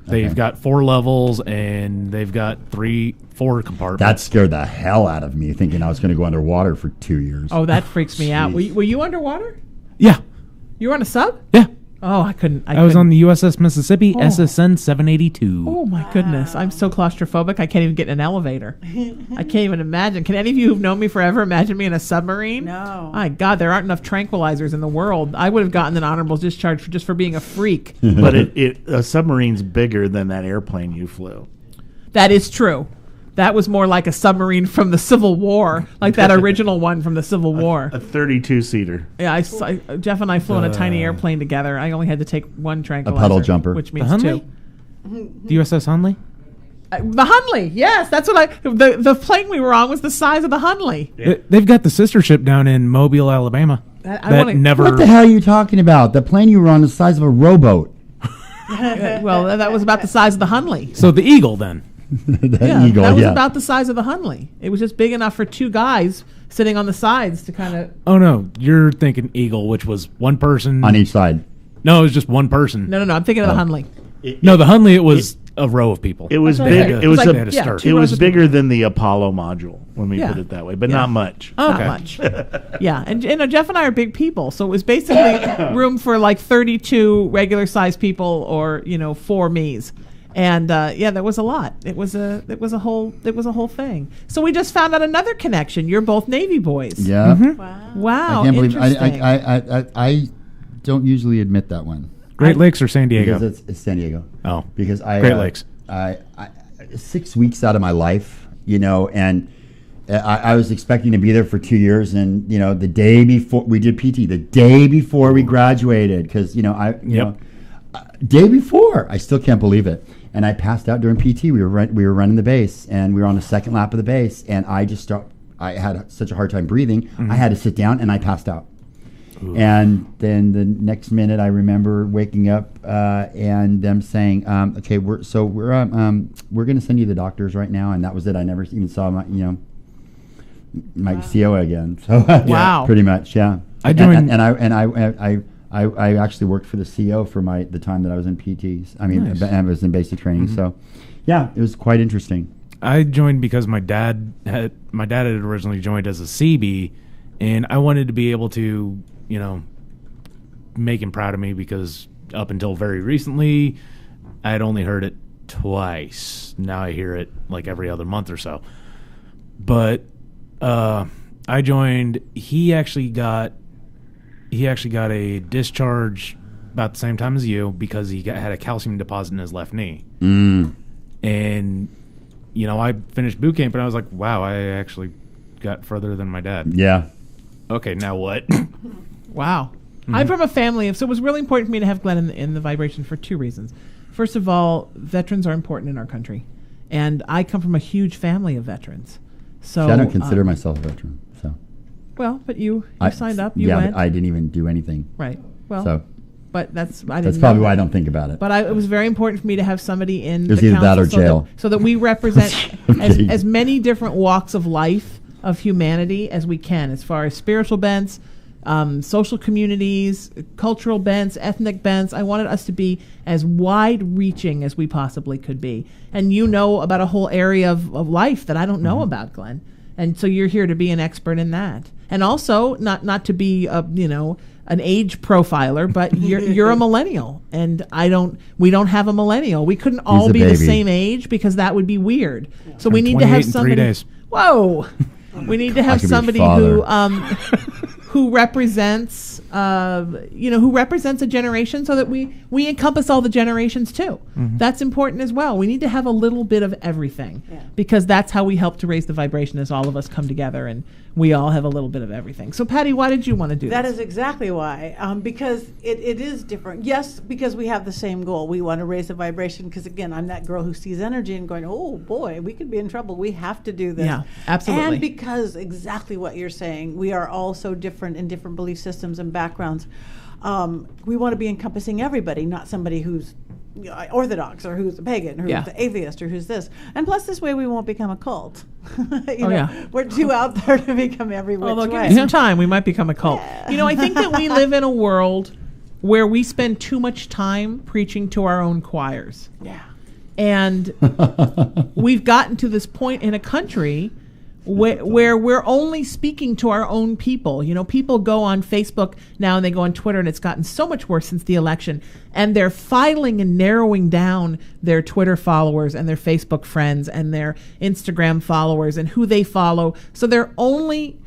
They've Okay. got 4 levels, and they've got 4 compartments. That scared the hell out of me, thinking I was going to go underwater for 2 years. Oh, that freaks me out. Jeez. Were you underwater? Yeah. You were on a sub? Yeah. Oh, I couldn't. I was on the USS Mississippi, SSN 782. Oh my goodness, I'm so claustrophobic. I can't even get in an elevator. I can't even imagine. Can any of you who've known me forever imagine me in a submarine? No. My God, there aren't enough tranquilizers in the world. I would have gotten an honorable discharge just for being a freak. But a submarine's bigger than that airplane you flew. That is true. That was more like a submarine from the Civil War, like that original one from the Civil War. A 32-seater. Yeah, Jeff and I flew on a tiny airplane together. I only had to take one tranquilizer. puddle jumper. Which The means Hunley? 2. The USS Hunley? The Hunley, yes, that's what the plane we were on was the size of the Hunley. They've got the sister ship down in Mobile, Alabama. I wanna- never. What the hell are you talking about? The plane you were on is the size of a rowboat. Well, that was about the size of the Hunley. So the eagle then. That was about the size of the Hunley. It was just big enough for two guys sitting on the sides to kind of... Oh, no. You're thinking eagle, which was one person... On each side. No, it was just one person. No. I'm thinking of the Hunley. The Hunley, it was a row of people. It was big. It was bigger than the Apollo module, when we put it that way, but not much. Not much. Yeah, and Jeff and I are big people, so it was basically room for like 32 regular sized people, or 4 me's. And there was a lot. It was a whole thing. So we just found out another connection. You're both Navy boys. Yeah. Mm-hmm. Wow. I can't believe I don't usually admit that one. Great Lakes or San Diego? Because it's San Diego. Oh, because Great Lakes. I 6 weeks out of my life, and I was expecting to be there for 2 years, and the day before we did PT, the day before we graduated, because day before, I still can't believe it. And I passed out during PT. We were running the base, and we were on the second lap of the base, and I had such a hard time breathing. Mm-hmm. I had to sit down, and I passed out. Ooh. And then the next minute, I remember waking up and them saying, "Okay, we're going to send you the doctors right now." And that was it. I never even saw my CO again. So wow, pretty much, yeah. I joined, I actually worked for the CO for the time that I was in PTs. I mean, I was in basic training. Mm-hmm. So, yeah, it was quite interesting. I joined because my dad had originally joined as a CB, and I wanted to be able to, make him proud of me, because up until very recently, I had only heard it twice. Now I hear it like every other month or so. But I joined. He actually got a discharge about the same time as you, because he had a calcium deposit in his left knee. Mm. And, I finished boot camp, and I was like, wow, I actually got further than my dad. Yeah. Okay, now what? Wow. Mm-hmm. I'm from a family so it was really important for me to have Glenn in the vibration for 2 reasons. First of all, veterans are important in our country. And I come from a huge family of veterans. So I don't consider myself a veteran. So. Well, but you signed up. You went. But I didn't even do anything. Right. Well, so. But that's probably why I don't think about it. But it was very important for me to have somebody in the council, that or jail. So that we represent as many different walks of life of humanity as we can, as far as spiritual bents, social communities, cultural bents, ethnic bents. I wanted us to be as wide-reaching as we possibly could be. And about a whole area of life that I don't know about, Glenn. And so you're here to be an expert in that. And also, not to be an age profiler, but you're a millennial, and we don't have a millennial. We couldn't all be the same age, because that would be weird. So we need to have somebody. 3 days. Whoa. We need to have somebody who represents who represents a generation, so that we encompass all the generations too. Mm-hmm. That's important as well. We need to have a little bit of everything, because that's how we help to raise the vibration, as all of us come together and we all have a little bit of everything. So Patty, why did you want to do that? That is exactly why. Because it is different. Yes, because we have the same goal. We want to raise the vibration, because again, I'm that girl who sees energy and going, oh boy, we could be in trouble. We have to do this. Yeah, absolutely. And because exactly what you're saying, we are all so different in different belief systems and backgrounds. We want to be encompassing everybody, not somebody who's Orthodox, or who's a pagan, or who's the atheist, or who's this. And plus, this way we won't become a cult. We're too out there to become every which way. Give me some time, we might become a cult. Yeah. I think that we live in a world where we spend too much time preaching to our own choirs. Yeah. And we've gotten to this point in a country where we're only speaking to our own people. People go on Facebook now and they go on Twitter, and it's gotten so much worse since the election. And they're filing and narrowing down their Twitter followers and their Facebook friends and their Instagram followers and who they follow. So they're only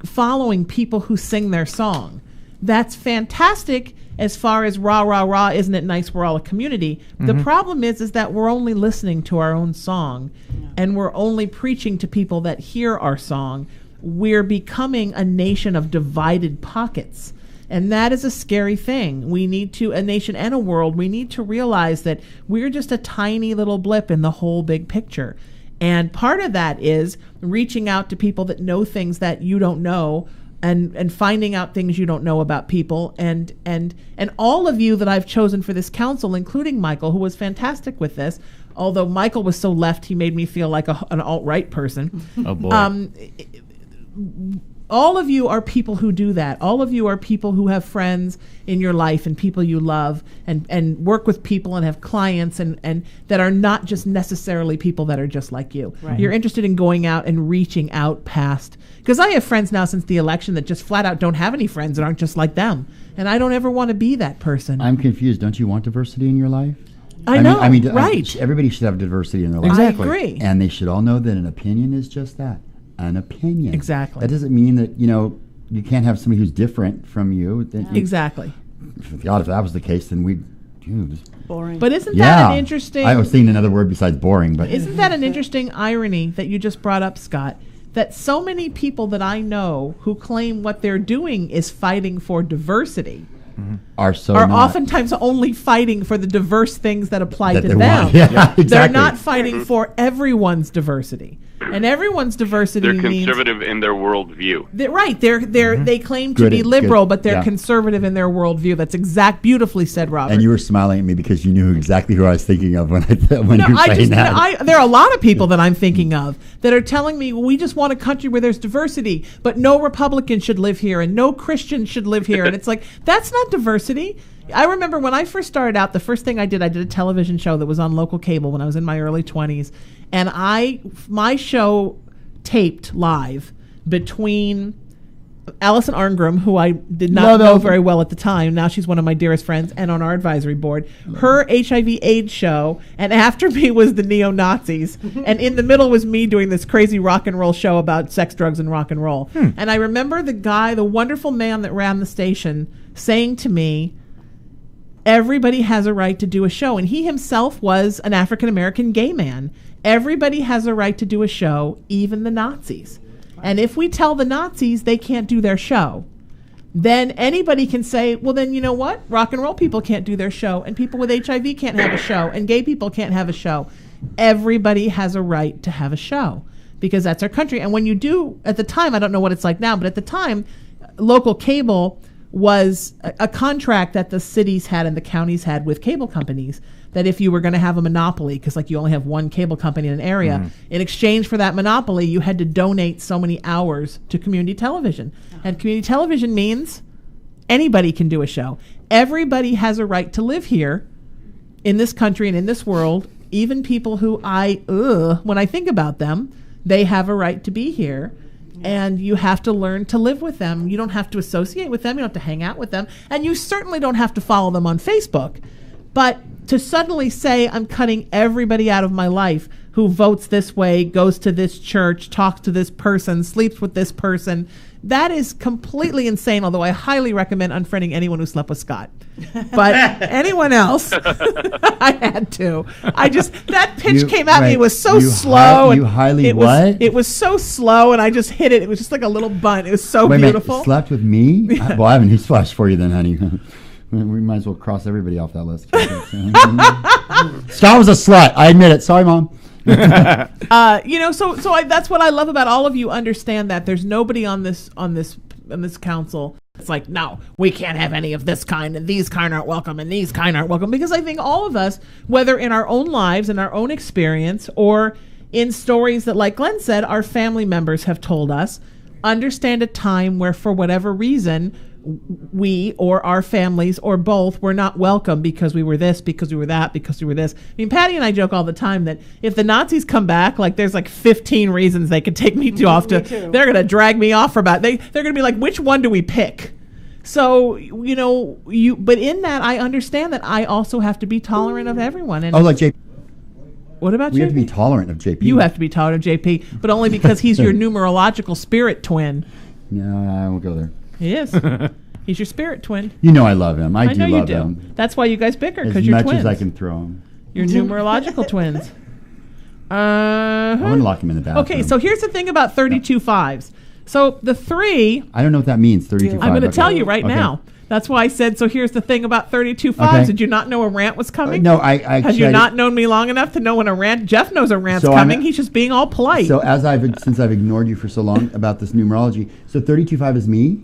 following people who sing their song. That's fantastic as far as rah, rah, rah, isn't it nice, we're all a community. Mm-hmm. The problem is that we're only listening to our own song, and we're only preaching to people that hear our song. We're becoming a nation of divided pockets, and that is a scary thing. A nation and a world, we need to realize that we're just a tiny little blip in the whole big picture. And part of that is reaching out to people that know things that you don't know, and finding out things you don't know about people, and all of you that I've chosen for this council, including Michael, who was fantastic with this. Although Michael was so left, he made me feel like an alt-right person. Oh boy. All of you are people who do that. All of you are people who have friends in your life and people you love and work with people and have clients and that are not just necessarily people that are just like you. Right. You're interested in going out and reaching out past. Because I have friends now since the election that just flat out don't have any friends that aren't just like them. And I don't ever want to be that person. I'm confused. Don't you want diversity in your life? I know, right. Everybody should have diversity in their life. Exactly. I agree. And they should all know that an opinion is just that, an opinion. Exactly. That doesn't mean that, you can't have somebody who's different from you. Exactly. God, if that was the case, then boring. But isn't that an interesting... I was thinking another word besides boring, but... Isn't that an interesting irony that you just brought up, Scott? That so many people that I know who claim what they're doing is fighting for diversity... are oftentimes only fighting for the diverse things that apply to them. Yeah, exactly. They're not fighting for everyone's diversity. And everyone's diversity They're conservative in their worldview. They claim to be liberal, but they're conservative in their worldview. That's beautifully said, Robert. And you were smiling at me because you knew exactly who I was thinking of when you were saying that. There are a lot of people that I'm thinking of that are telling me, we just want a country where there's diversity, but no Republican should live here and no Christian should live here. And it's like, that's not diversity. I remember when I first started out, the first thing I did a television show that was on local cable when I was in my early 20s. And my show taped live between Allison Arngrim, who I did not know very well at the time. Now she's one of my dearest friends and on our advisory board. Her HIV/AIDS show, and after me was the neo-Nazis. And in the middle was me doing this crazy rock and roll show about sex, drugs, and rock and roll. And I remember the wonderful man that ran the station saying to me, everybody has a right to do a show. And he himself was an African-American gay man. Everybody has a right to do a show, even the Nazis. And if we tell the Nazis they can't do their show, then anybody can say, well, then you know what? Rock and roll people can't do their show, and people with HIV can't have a show, and gay people can't have a show. Everybody has a right to have a show because that's our country. And when you do, at the time, I don't know what it's like now, but at the time, local cable was a contract that the cities had and the counties had with cable companies, that if you were going to have a monopoly, because like you only have one cable company in an area, in exchange for that monopoly, you had to donate so many hours to community television. And community television means anybody can do a show. Everybody has a right to live here in this country and in this world, even people who when I think about them, they have a right to be here. And you have to learn to live with them. You don't have to associate with them. You don't have to hang out with them. And you certainly don't have to follow them on Facebook. But to suddenly say, I'm cutting everybody out of my life who votes this way, goes to this church, talks to this person, sleeps with this person, that is completely insane, although I highly recommend unfriending anyone who slept with Scott. But anyone else, I had to. That pitch came at me. It was so slow. It was so slow, and I just hit it. It was just like a little bunt. It was so beautiful. Minute, slept with me? Well, I have a newsflash for you then, honey. We might as well cross everybody off that list. Scott was a slut. I admit it. Sorry, Mom. So that's what I love about all of you. Understand that there's nobody on this council. It's like, no, we can't have any of this kind, and these kind aren't welcome, and these kind aren't welcome. Because I think all of us, whether in our own lives, in our own experience, or in stories that, like Glenn said, our family members have told us, understand a time where, for whatever reason, we or our families or both were not welcome because we were this, because we were that, because we were this. I mean, Patty and I joke all the time that if the Nazis come back, like there's like 15 reasons they could take me off to. They're going to drag me off for about. They're going to be like, which one do we pick? So but in that, I understand that I also have to be tolerant of everyone. And like JP. What about JP? We have to be tolerant of JP. You have to be tolerant of JP, but only because he's your numerological spirit twin. No, I won't go there. He is. He's your spirit twin. You know I love him. I do know love you do. him. That's why you guys bicker, because you're twins. As much as I can throw him. You're numerological twins. I'm going to lock him in the bathroom. Okay, so here's the thing about 32 fives. So the 3. I don't know what that means. 32.5. I'm going to okay. tell you right Okay. now. That's why I said. So here's the thing about 32.5s. Okay. Did you not know a rant was coming? No, I Have you not known me long enough to know when a rant? Jeff knows a rant's coming. He's just being all polite. So since I've ignored you for so long about this numerology, so 32.5 is me.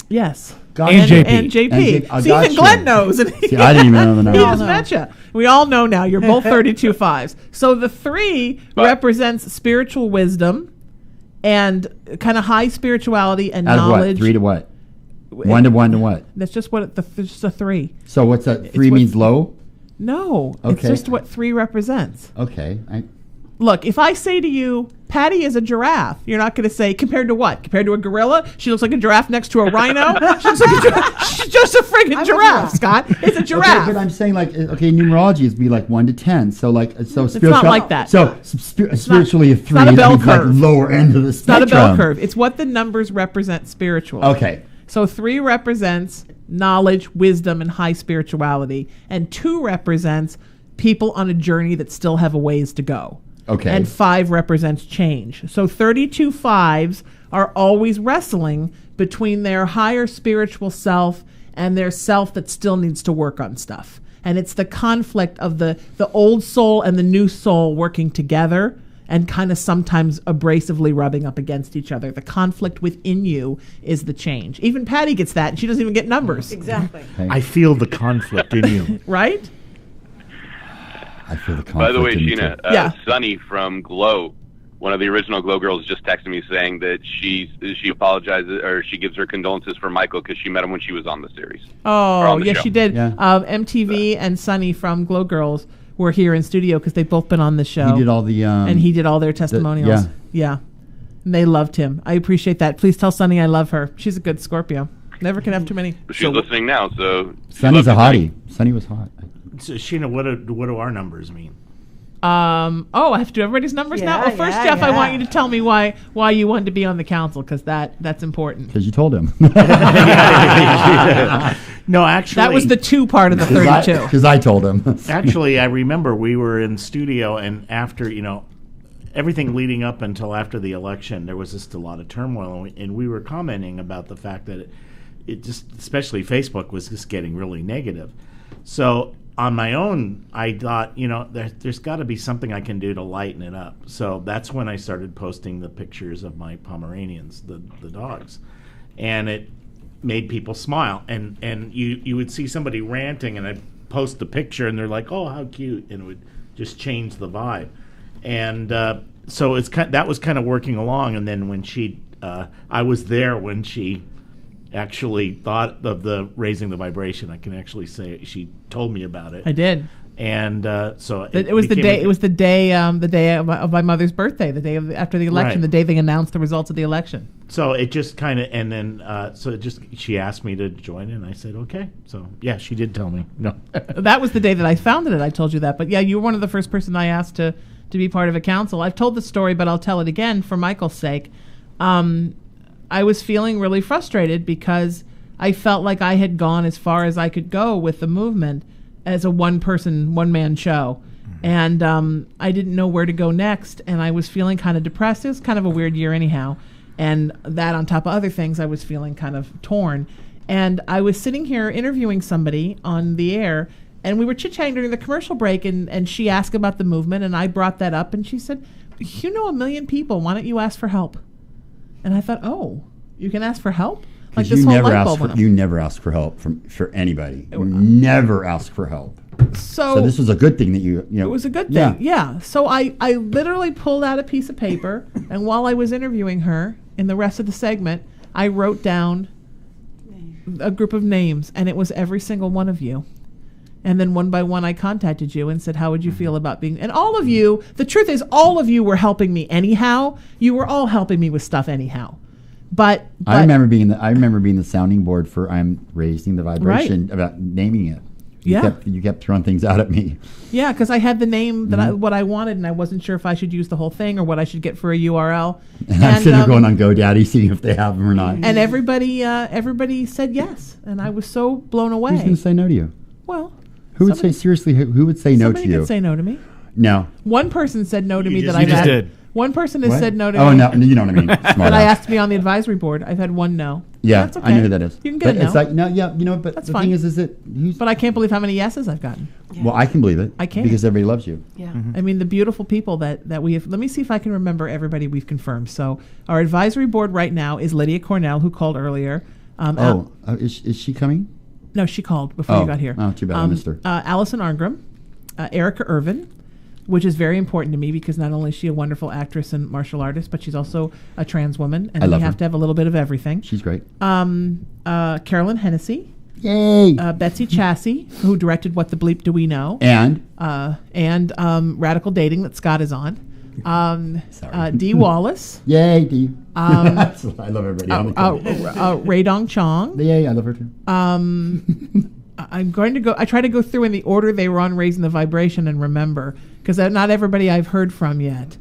Yes. Gotcha. And JP. See, even Glenn knows. And See, I didn't even know the number. He just met you. We all know now. You're both 32.5s. So the 3 represents spiritual wisdom and kind of high spirituality and Out of knowledge. what? 3 to what? 1 to 1 to what? That's just what just a 3. So what's that? 3 means low? No. Okay. It's just what 3 represents. Okay. Look, if I say to you, Patty is a giraffe, you're not going to say, compared to what? Compared to a gorilla? She looks like a giraffe next to a rhino? She looks like a giraffe. She's just a friggin' giraffe, Scott. It's a giraffe. Okay, but I'm saying numerology is be like 1 to 10. So it's not like that. So spiritually a 3 not a bell is like curve. lower end of the spectrum. It's not a bell curve. It's what the numbers represent spiritually. Okay. So 3 represents knowledge, wisdom, and high spirituality. And 2 represents people on a journey that still have a ways to go. Okay. And 5 represents change. So 32 5s are always wrestling between their higher spiritual self and their self that still needs to work on stuff. And it's the conflict of the old soul and the new soul working together and kind of sometimes abrasively rubbing up against each other. The conflict within you is the change. Even Patty gets that, and she doesn't even get numbers. Exactly. Okay. I feel the conflict in you. Right? I feel the conflict. By the way, in me Sheena, too. Sunny from Glow, one of the original Glow girls, just texted me saying that she apologizes or she gives her condolences for Michael because she met him when she was on the series. Oh, the yes, show. she did. Yeah. MTV and Sunny from Glow Girls were here in studio because they've both been on the show. He did all the and he did all their testimonials. Yeah. And they loved him. I appreciate that. Please tell Sunny I love her. She's a good Scorpio. Never can have too many. She's listening now, so Sunny's a hottie. Sunny was hot. So, Sheena, what do our numbers mean? I have to do everybody's numbers now. Well, first, Jeff, I want you to tell me why you wanted to be on the council because that's important. Because you told him. No, actually, that was the 2 part of the 32. Because I told him. Actually, I remember we were in studio, and after everything leading up until after the election, there was just a lot of turmoil, and we were commenting about the fact that it just, especially Facebook, was just getting really negative. So on my own, I thought, there's got to be something I can do to lighten it up. So that's when I started posting the pictures of my Pomeranians, the dogs, and it made people smile. And you would see somebody ranting, and I'd post the picture, and they're like, "Oh, how cute," and it would just change the vibe. And so that was kind of working along. And then when I was there when she actually thought of the raising the vibration. I can actually say she told me about it. I did. And so it was the day. It was the day of my mother's birthday. The day after the election. Right. The day they announced the results of the election. So it just kind of, and then she asked me to join, and I said okay. So yeah, she did tell me. No, that was the day that I founded it. I told you that. But yeah, you were one of the first person I asked to be part of a council. I've told the story, but I'll tell it again for Michael's sake. I was feeling really frustrated because I felt like I had gone as far as I could go with the movement as a one-man show. And I didn't know where to go next, and I was feeling kind of depressed. It was kind of a weird year anyhow. And that on top of other things, I was feeling kind of torn. And I was sitting here interviewing somebody on the air, and we were chit-chatting during the commercial break, and she asked about the movement, and I brought that up, and she said, "You know 1 million people. Why don't you ask for help?" And I thought, oh, you can ask for help? Like this whole light bulb went off. You never ask for help for anybody. You never ask for help. So this was a good thing that you know. It was a good thing, yeah. So I literally pulled out a piece of paper, and while I was interviewing her in the rest of the segment, I wrote down a group of names, and it was every single one of you. And then one by one, I contacted you and said, how would you feel about being... And all of you, the truth is, all of you were helping me anyhow. You were all helping me with stuff anyhow. But I remember being the sounding board for I'm Raising the Vibration, about naming it. You kept throwing things out at me. Yeah, because I had the name that what I wanted, and I wasn't sure if I should use the whole thing or what I should get for a URL. And I'm sitting there going on GoDaddy, seeing if they have them or not. And everybody said yes, and I was so blown away. Who's going to say no to you? Well, who would say seriously? Who would say no to you? Somebody could say no to me. No. One person said no to me that I just did. One person has What? said no to Oh, me. no, you know what I mean. Smart But I ass. asked to be on the advisory board. I've had one no. Yeah, That's okay. I know who that is. You can get but a no. it's like, no, yeah, but That's the fine. thing is that But I can't believe how many yeses I've gotten. well, I can believe it. I can. Because everybody loves you. Yeah. I mean, the beautiful people that we have. Let me see if I can remember everybody we've confirmed. So our advisory board right now is Lydia Cornell, who called earlier. Is she coming? No, she called before you got here. Oh, too bad. I missed her. Allison Arngrim, Erica Irvin, which is very important to me because not only is she a wonderful actress and martial artist, but she's also a trans woman, and I we love have her. to have a little bit of everything. She's great. Carolyn Hennessy. Yay! Betsy Chassie, who directed What the Bleep Do We Know? And Radical Dating that Scott is on. Dee Wallace. Yay, Dee. I love everybody. Ray Dong Chong. Yay, I love her too. I'm going to go. I try to go through in the order they were on, Raising the Vibration, and remember because not everybody I've heard from yet.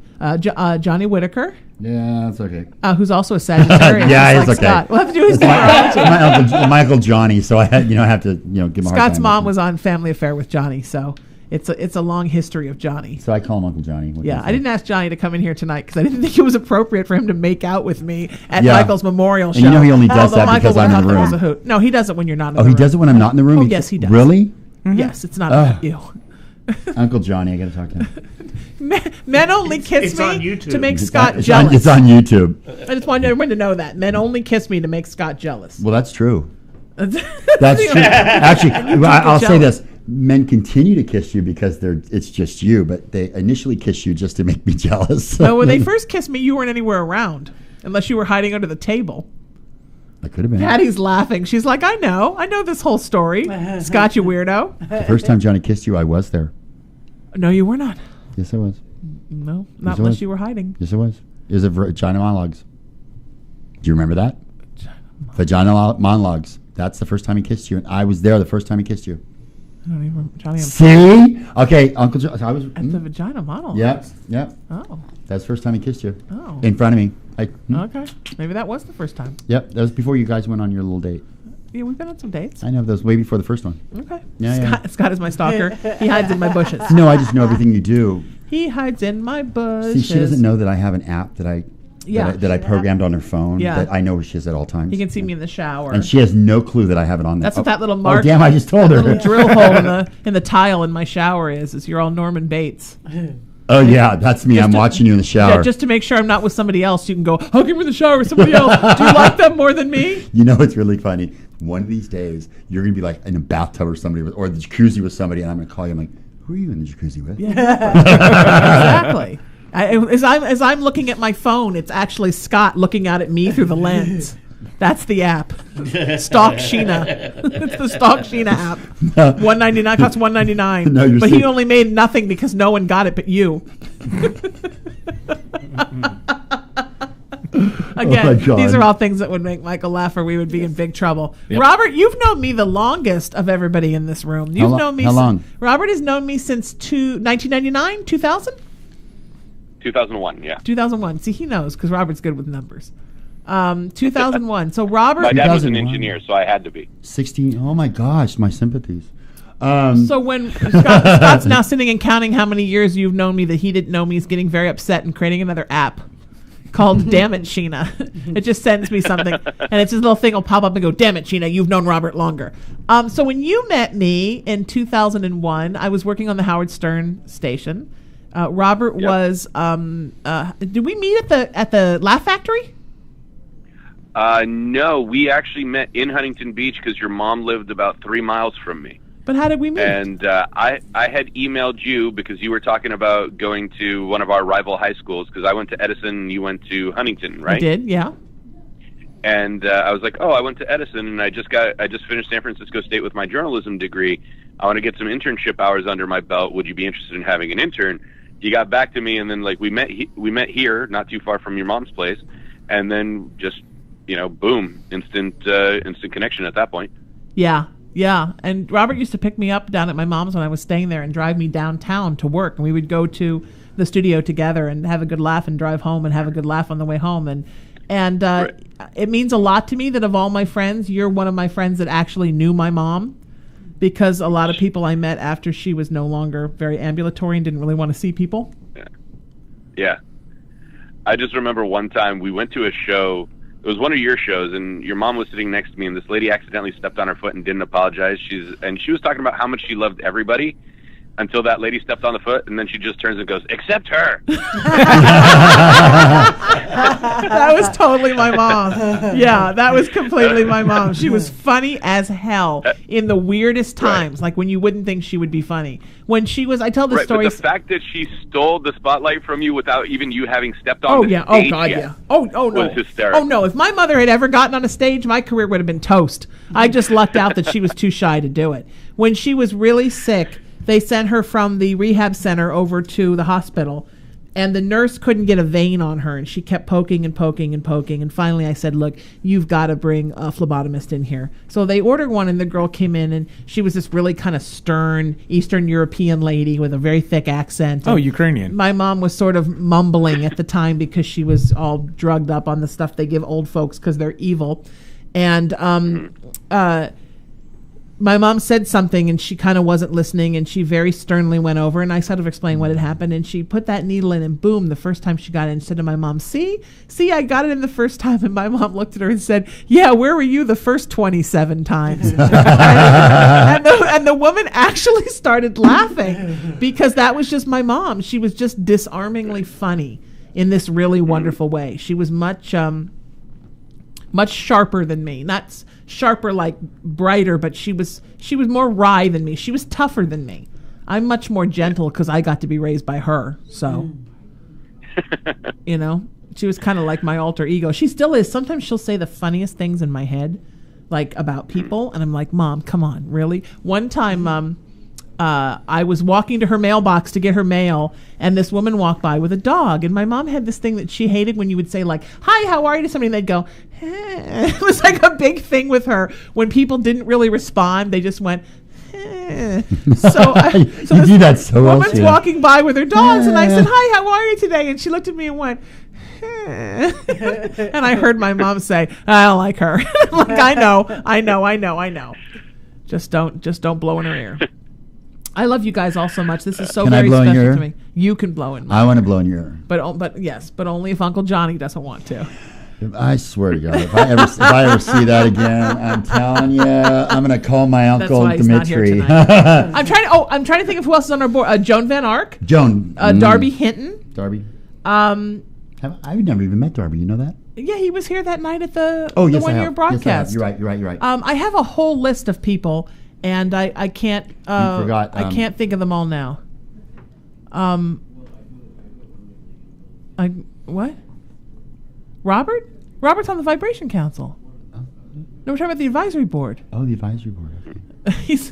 Johnny Whitaker. Yeah, that's okay. Who's also a Sagittarius. Yeah, like it's okay. Scott. We'll have to do his my uncle Michael Johnny, so I had, have to give him a hard time. Scott's mom was on Family Affair with Johnny, so it's a long history of Johnny. So I call him Uncle Johnny. What Yeah, can I didn't ask Johnny to come in here tonight because I didn't think it was appropriate for him to make out with me at Yeah. Michael's memorial show. And you know he only does Although that Michael because would I'm have in the thought that was room. a hoot. No, he does it when you're not in the Oh, room. he does it when I'm not in the room? Oh, yes, he does. Really? Mm-hmm. Yes, it's not about you. Uncle Johnny, I got to talk to him. Men only kiss It's on me YouTube. to make It's Scott on- jealous. It's on YouTube. I just want everyone to know that. Men only kiss me to make Scott jealous. Well, that's true. That's That's true. Actually, And you I'll get say jealous. this. Men continue to kiss you because it's just you, but they initially kiss you just to make me jealous. No, when they first kissed me, you weren't anywhere around unless you were hiding under the table. I could have been. Patty's laughing. She's like, I know this whole story. Scott, you weirdo. The first time Johnny kissed you, I was there. No, you were not. Yes, I was. No, Yes, not I unless was. you were hiding. Yes, it was. It was a Vagina Monologues. Do you remember that? Vagina Monologues. That's the first time he kissed you, and I was there the first time he kissed you. I don't even remember. Johnny, I'm See? Okay, Uncle John. I was at the vagina model. Yep, yep. Oh. That's the first time he kissed you. Oh. In front of me. Okay. Maybe that was the first time. Yep, that was before you guys went on your little date. Yeah, we've been on some dates. I know, that was way before the first one. Okay. Yeah, Scott is my stalker. He hides in my bushes. No, I just know everything you do. He hides in my bushes. See, she doesn't know that I have an app that I programmed on her phone that I know where she is at all times. He can see me in the shower. And she has no clue that I have it on there. That's what that little mark. Oh, damn, I just told her. That little drill hole in the tile in my shower is you're all Norman Bates. Oh, yeah, that's me. I'm watching you in the shower. Yeah, just to make sure I'm not with somebody else, you can go, I'll give her the shower with somebody else. Do you like them more than me? You know, it's really funny. One of these days, you're going to be like in a bathtub or somebody, or the jacuzzi with somebody, and I'm going to call you. I'm like, who are you in the jacuzzi with? Yeah. Exactly. As I'm looking at my phone, it's actually Scott looking out at me through the lens. That's the app. Stalk Sheena. It's the Stalk Sheena app. $1.99 costs $1.99. No, but he only made nothing because no one got it but you. Again, these are all things that would make Michael laugh, or we would be in big trouble. Yep. Robert, you've known me the longest of everybody in this room. You've known me. How long? Robert has known me since 1999, 2000. 2001, yeah. 2001. See, he knows because Robert's good with numbers. 2001. So Robert. My dad was an 2001. engineer, so I had to be. 16. Oh my gosh, my sympathies. So when Scott's now sitting and counting how many years you've known me that he didn't know me, he's getting very upset and creating another app called Damn It, Sheena. It just sends me something, and it's this little thing will pop up and go, Damn it, Sheena, you've known Robert longer. So when you met me in 2001, I was working on the Howard Stern station. Robert was. Did we meet at the Laugh Factory? No, we actually met in Huntington Beach because your mom lived about 3 miles from me. But how did we meet? And I had emailed you because you were talking about going to one of our rival high schools because I went to Edison and you went to Huntington, right? I did, yeah. And I was like, oh, I went to Edison and I just finished San Francisco State with my journalism degree. I want to get some internship hours under my belt. Would you be interested in having an intern? You got back to me, and then like we met here, not too far from your mom's place, and then just boom, instant connection at that point. Yeah. Yeah, and Robert used to pick me up down at my mom's when I was staying there and drive me downtown to work. And we would go to the studio together and have a good laugh and drive home and have a good laugh on the way home. And Right. It means a lot to me that of all my friends, you're one of my friends that actually knew my mom, because a lot of people I met after she was no longer very ambulatory and didn't really want to see people. Yeah. I just remember one time we went to a show. It was one of your shows, and your mom was sitting next to me, and this lady accidentally stepped on her foot and didn't apologize. She was talking about how much she loved everybody until that lady stepped on the foot, and then she just turns and goes, "Except her." That was totally my mom. Yeah, that was completely my mom. She was funny as hell in the weirdest times, like when you wouldn't think she would be funny. When she was, I tell the story. But the fact that she stole the spotlight from you without even you having stepped on Oh the yeah, stage oh god, yet yeah. Oh no. was hysterical. Oh no, if my mother had ever gotten on a stage, my career would have been toast. I just lucked out that she was too shy to do it. When she was really sick, they sent her from the rehab center over to the hospital, and the nurse couldn't get a vein on her, and she kept poking and poking and poking, and finally I said, look, you've got to bring a phlebotomist in here. So they ordered one, and the girl came in, and she was this really kind of stern Eastern European lady with a very thick accent. Oh, And Ukrainian. my mom was sort of mumbling at the time because she was all drugged up on the stuff they give old folks because they're evil. And my mom said something, and she kind of wasn't listening, and she very sternly went over, and I sort of explained what had happened, and she put that needle in, and boom, the first time she got it, and said to my mom, see, I got it in the first time. And my mom looked at her and said, yeah, where were you the first 27 times? and the woman actually started laughing because that was just my mom. She was just disarmingly funny in this really wonderful way. She was much sharper than me, not sharper like brighter, but she was more wry than me. She was tougher than me. I'm much more gentle because I got to be raised by her. So, you know, she was kind of like my alter ego. She still is. Sometimes she'll say the funniest things in my head, like about people, and I'm like, Mom, come on, really? One time, I was walking to her mailbox to get her mail, and this woman walked by with a dog, and my mom had this thing that she hated when you would say, like, hi, how are you to somebody, and they'd go, eh. It was like a big thing with her. When people didn't really respond, they just went, eh. So You do that so well, woman's Sheila. walking by with her dogs, and I said, hi, how are you today? And she looked at me and went, eh. And I heard my mom say, I don't like her. I'm like, I know. Just don't blow in her ear. I love you guys all so much. This is so very special to me. You can blow in mine. I want to blow in your ear. But only if Uncle Johnny doesn't want to. I swear to God, if I ever see that again, I'm telling you, I'm going to call my uncle That's why he's not here Dimitri. tonight. I'm trying to think of who else is on our board. Joan Van Ark. Darby Hinton. Darby. I've never even met Darby. You know that? Yeah, he was here that night at the yes, 1 year broadcast. Yes, You're right. I have a whole list of people, and I can't. You forgot. I can't think of them all now. What? Robert? Robert's on the Vibration Council. No, we're talking about the advisory board. Oh, the advisory board. He's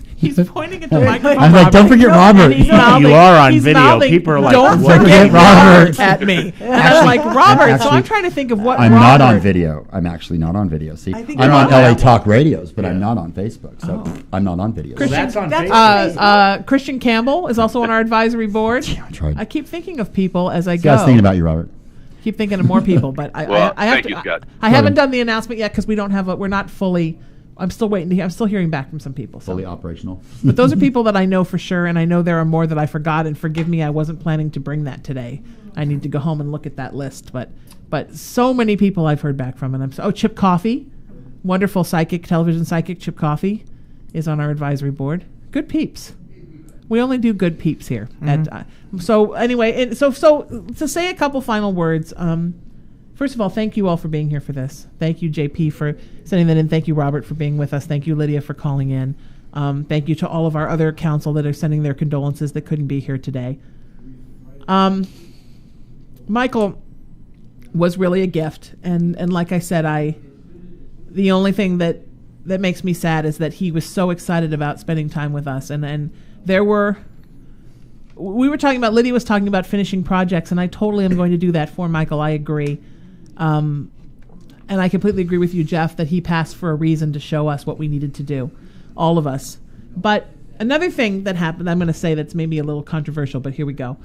pointing at the microphone. I'm like, don't forget Robert. You are on video. Mouthing, People are like, don't forget Robert at me. And I'm like, Robert. So I'm trying to think of what I'm Robert. not on video. I'm actually not on video. See, I'm on LA Talk Radios, but I'm not on Facebook. So I'm not on video. Christian, Christian Campbell is also on our advisory board. I keep thinking of people as I go. I was thinking about you, Robert. Keep thinking of more people, but I have to. I haven't done the announcement yet because we don't have we're not fully. I'm still waiting to hear. I'm still hearing back from some people. Fully operational. But those are people that I know for sure, and I know there are more that I forgot. And forgive me, I wasn't planning to bring that today. I need to go home and look at that list. But so many people I've heard back from, and I'm Chip Coffey, wonderful television psychic Chip Coffey, is on our advisory board. Good peeps. We only do good peeps here. Mm-hmm. So anyway, so to say a couple final words. First of all, thank you all for being here for this. Thank you, JP, for sending that in. Thank you, Robert, for being with us. Thank you, Lydia, for calling in. Thank you to all of our other council that are sending their condolences that couldn't be here today. Michael was really a gift, and like I said, the only thing that makes me sad is that he was so excited about spending time with us, and we were talking about, Lydia was talking about finishing projects, and I totally am going to do that for Michael. I agree. And I completely agree with you, Jeff, that he passed for a reason to show us what we needed to do, all of us. But another thing that happened, I'm going to say that's maybe a little controversial, but here we go.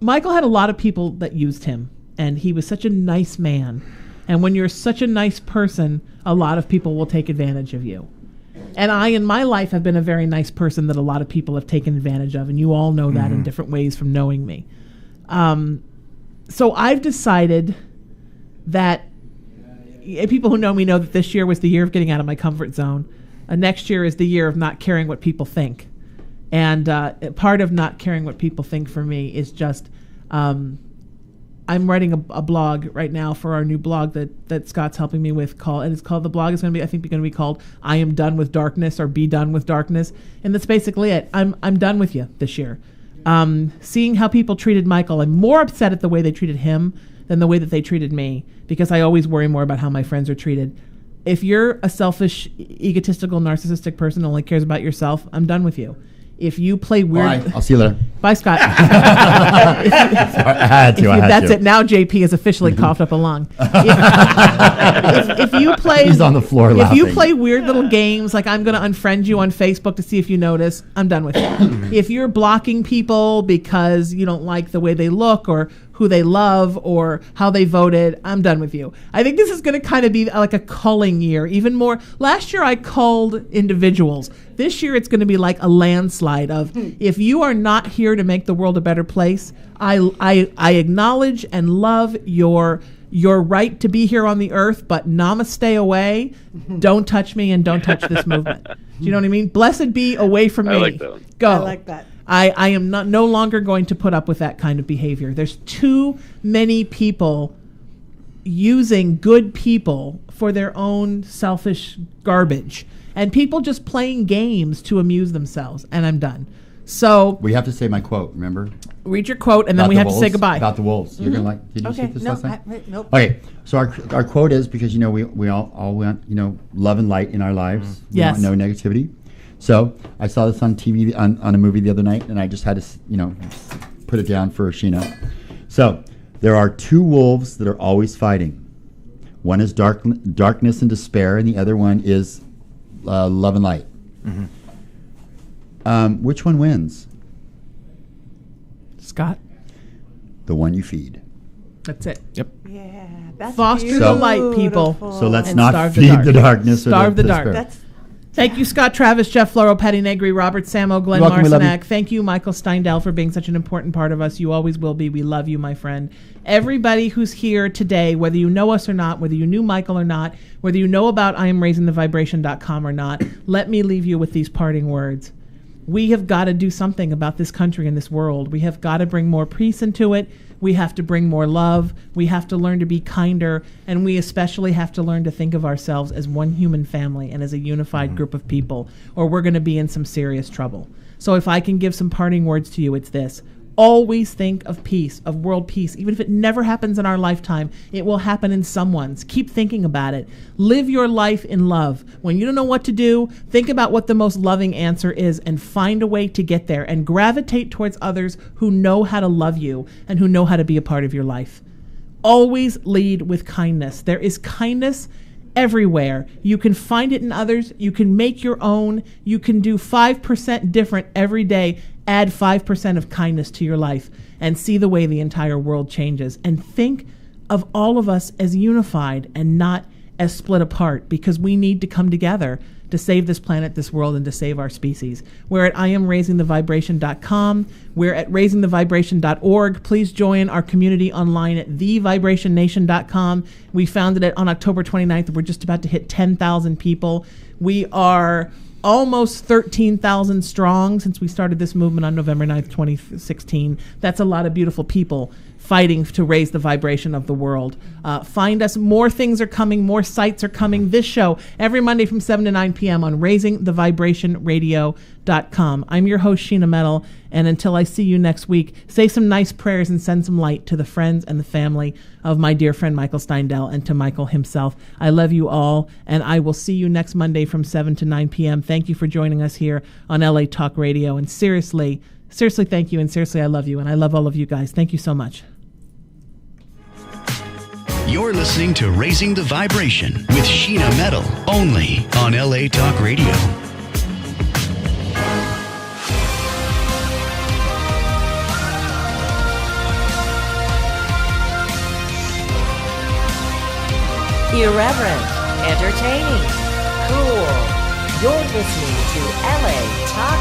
Michael had a lot of people that used him, and he was such a nice man. And when you're such a nice person, a lot of people will take advantage of you. And I, in my life, have been a very nice person that a lot of people have taken advantage of, and you all know that in different ways from knowing me. So I've decided that people who know me know that this year was the year of getting out of my comfort zone. Next year is the year of not caring what people think. And part of not caring what people think for me is just, I'm writing a blog right now for our new blog that Scott's helping me with, the blog is going to be, I think, going to be called I Am Done with Darkness, or Be Done with Darkness. And that's basically it. I'm done with you this year. Seeing how people treated Michael, I'm more upset at the way they treated him than the way that they treated me, because I always worry more about how my friends are treated. If you're a selfish, egotistical, narcissistic person who only cares about yourself, I'm done with you. If you play weird... Bye. I'll see you later. Bye, Scott. That's it. Now JP has officially coughed up a lung. If you play... He's on the floor laughing. If you play weird little games, like I'm going to unfriend you on Facebook to see if you notice, I'm done with you. If you're blocking people because you don't like the way they look or who they love or how they voted, I'm done with you. I think this is going to kind of be like a culling year, even more. Last year I culled individuals. This year it's going to be like a landslide of, if you are not here to make the world a better place, I acknowledge and love your right to be here on the earth, but namaste away. Don't touch me and don't touch this movement. Do you know what I mean? Blessed be away from me. I like that one. Go. I like that. I am no longer going to put up with that kind of behavior. There's too many people using good people for their own selfish garbage, and people just playing games to amuse themselves, and I'm done. So we have to say my quote, remember? Read your quote, and then we have to say goodbye. About the wolves. You're gonna did you see this last night? Nope. Okay, so our quote is, because we all want love and light in our lives. We Yes. want no negativity. So I saw this on TV on a movie the other night, and I just had to put it down for Sheena. So there are two wolves that are always fighting. One is darkness and despair, and the other one is love and light. Mm-hmm. Which one wins? Scott? The one you feed. That's it. Yep. Yeah, that's Foster the light, people. So let's and not feed the darkness or starve the dark. despair. Thank you, Scott Travis, Jeff Floro, Patty Negri, Robert Samo, Glenn You're welcome, we love Marcinak. you. Thank you, Michael Steindel, for being such an important part of us. You always will be. We love you, my friend. Everybody who's here today, whether you know us or not, whether you knew Michael or not, whether you know about IamRaisingTheVibration.com or not, let me leave you with these parting words. We have got to do something about this country and this world. We have got to bring more peace into it. We have to bring more love. We have to learn to be kinder. And we especially have to learn to think of ourselves as one human family and as a unified group of people, or we're going to be in some serious trouble. So if I can give some parting words to you, it's this. Always think of peace, of world peace. Even if it never happens in our lifetime, it will happen in someone's. Keep thinking about it. Live your life in love. When you don't know what to do, think about what the most loving answer is and find a way to get there, and gravitate towards others who know how to love you and who know how to be a part of your life. Always lead with kindness. There is kindness everywhere. You can find it in others. You can make your own. You can do 5% different every day. Add 5% of kindness to your life and see the way the entire world changes. And think of all of us as unified and not as split apart, because we need to come together to save this planet, this world, and to save our species. We're at IamRaisingTheVibration.com. We're at RaisingTheVibration.org. Please join our community online at TheVibrationNation.com. We founded it on October 29th. We're just about to hit 10,000 people. We are almost 13,000 strong since we started this movement on November 9th, 2016. That's a lot of beautiful people fighting to raise the vibration of the world. Find us. More things are coming. More sites are coming. This show every Monday from 7 to 9 p.m. on RaisingTheVibrationRadio.com. I'm your host, Sheena Metal, and until I see you next week, say some nice prayers and send some light to the friends and the family of my dear friend Michael Steindel and to Michael himself. I love you all, and I will see you next Monday from 7 to 9 p.m. Thank you for joining us here on LA Talk Radio, and seriously, thank you, and seriously, I love you, and I love all of you guys. Thank you so much. You're listening to Raising the Vibration with Sheena Metal, only on LA Talk Radio. Irreverent, entertaining, cool. You're listening to LA Talk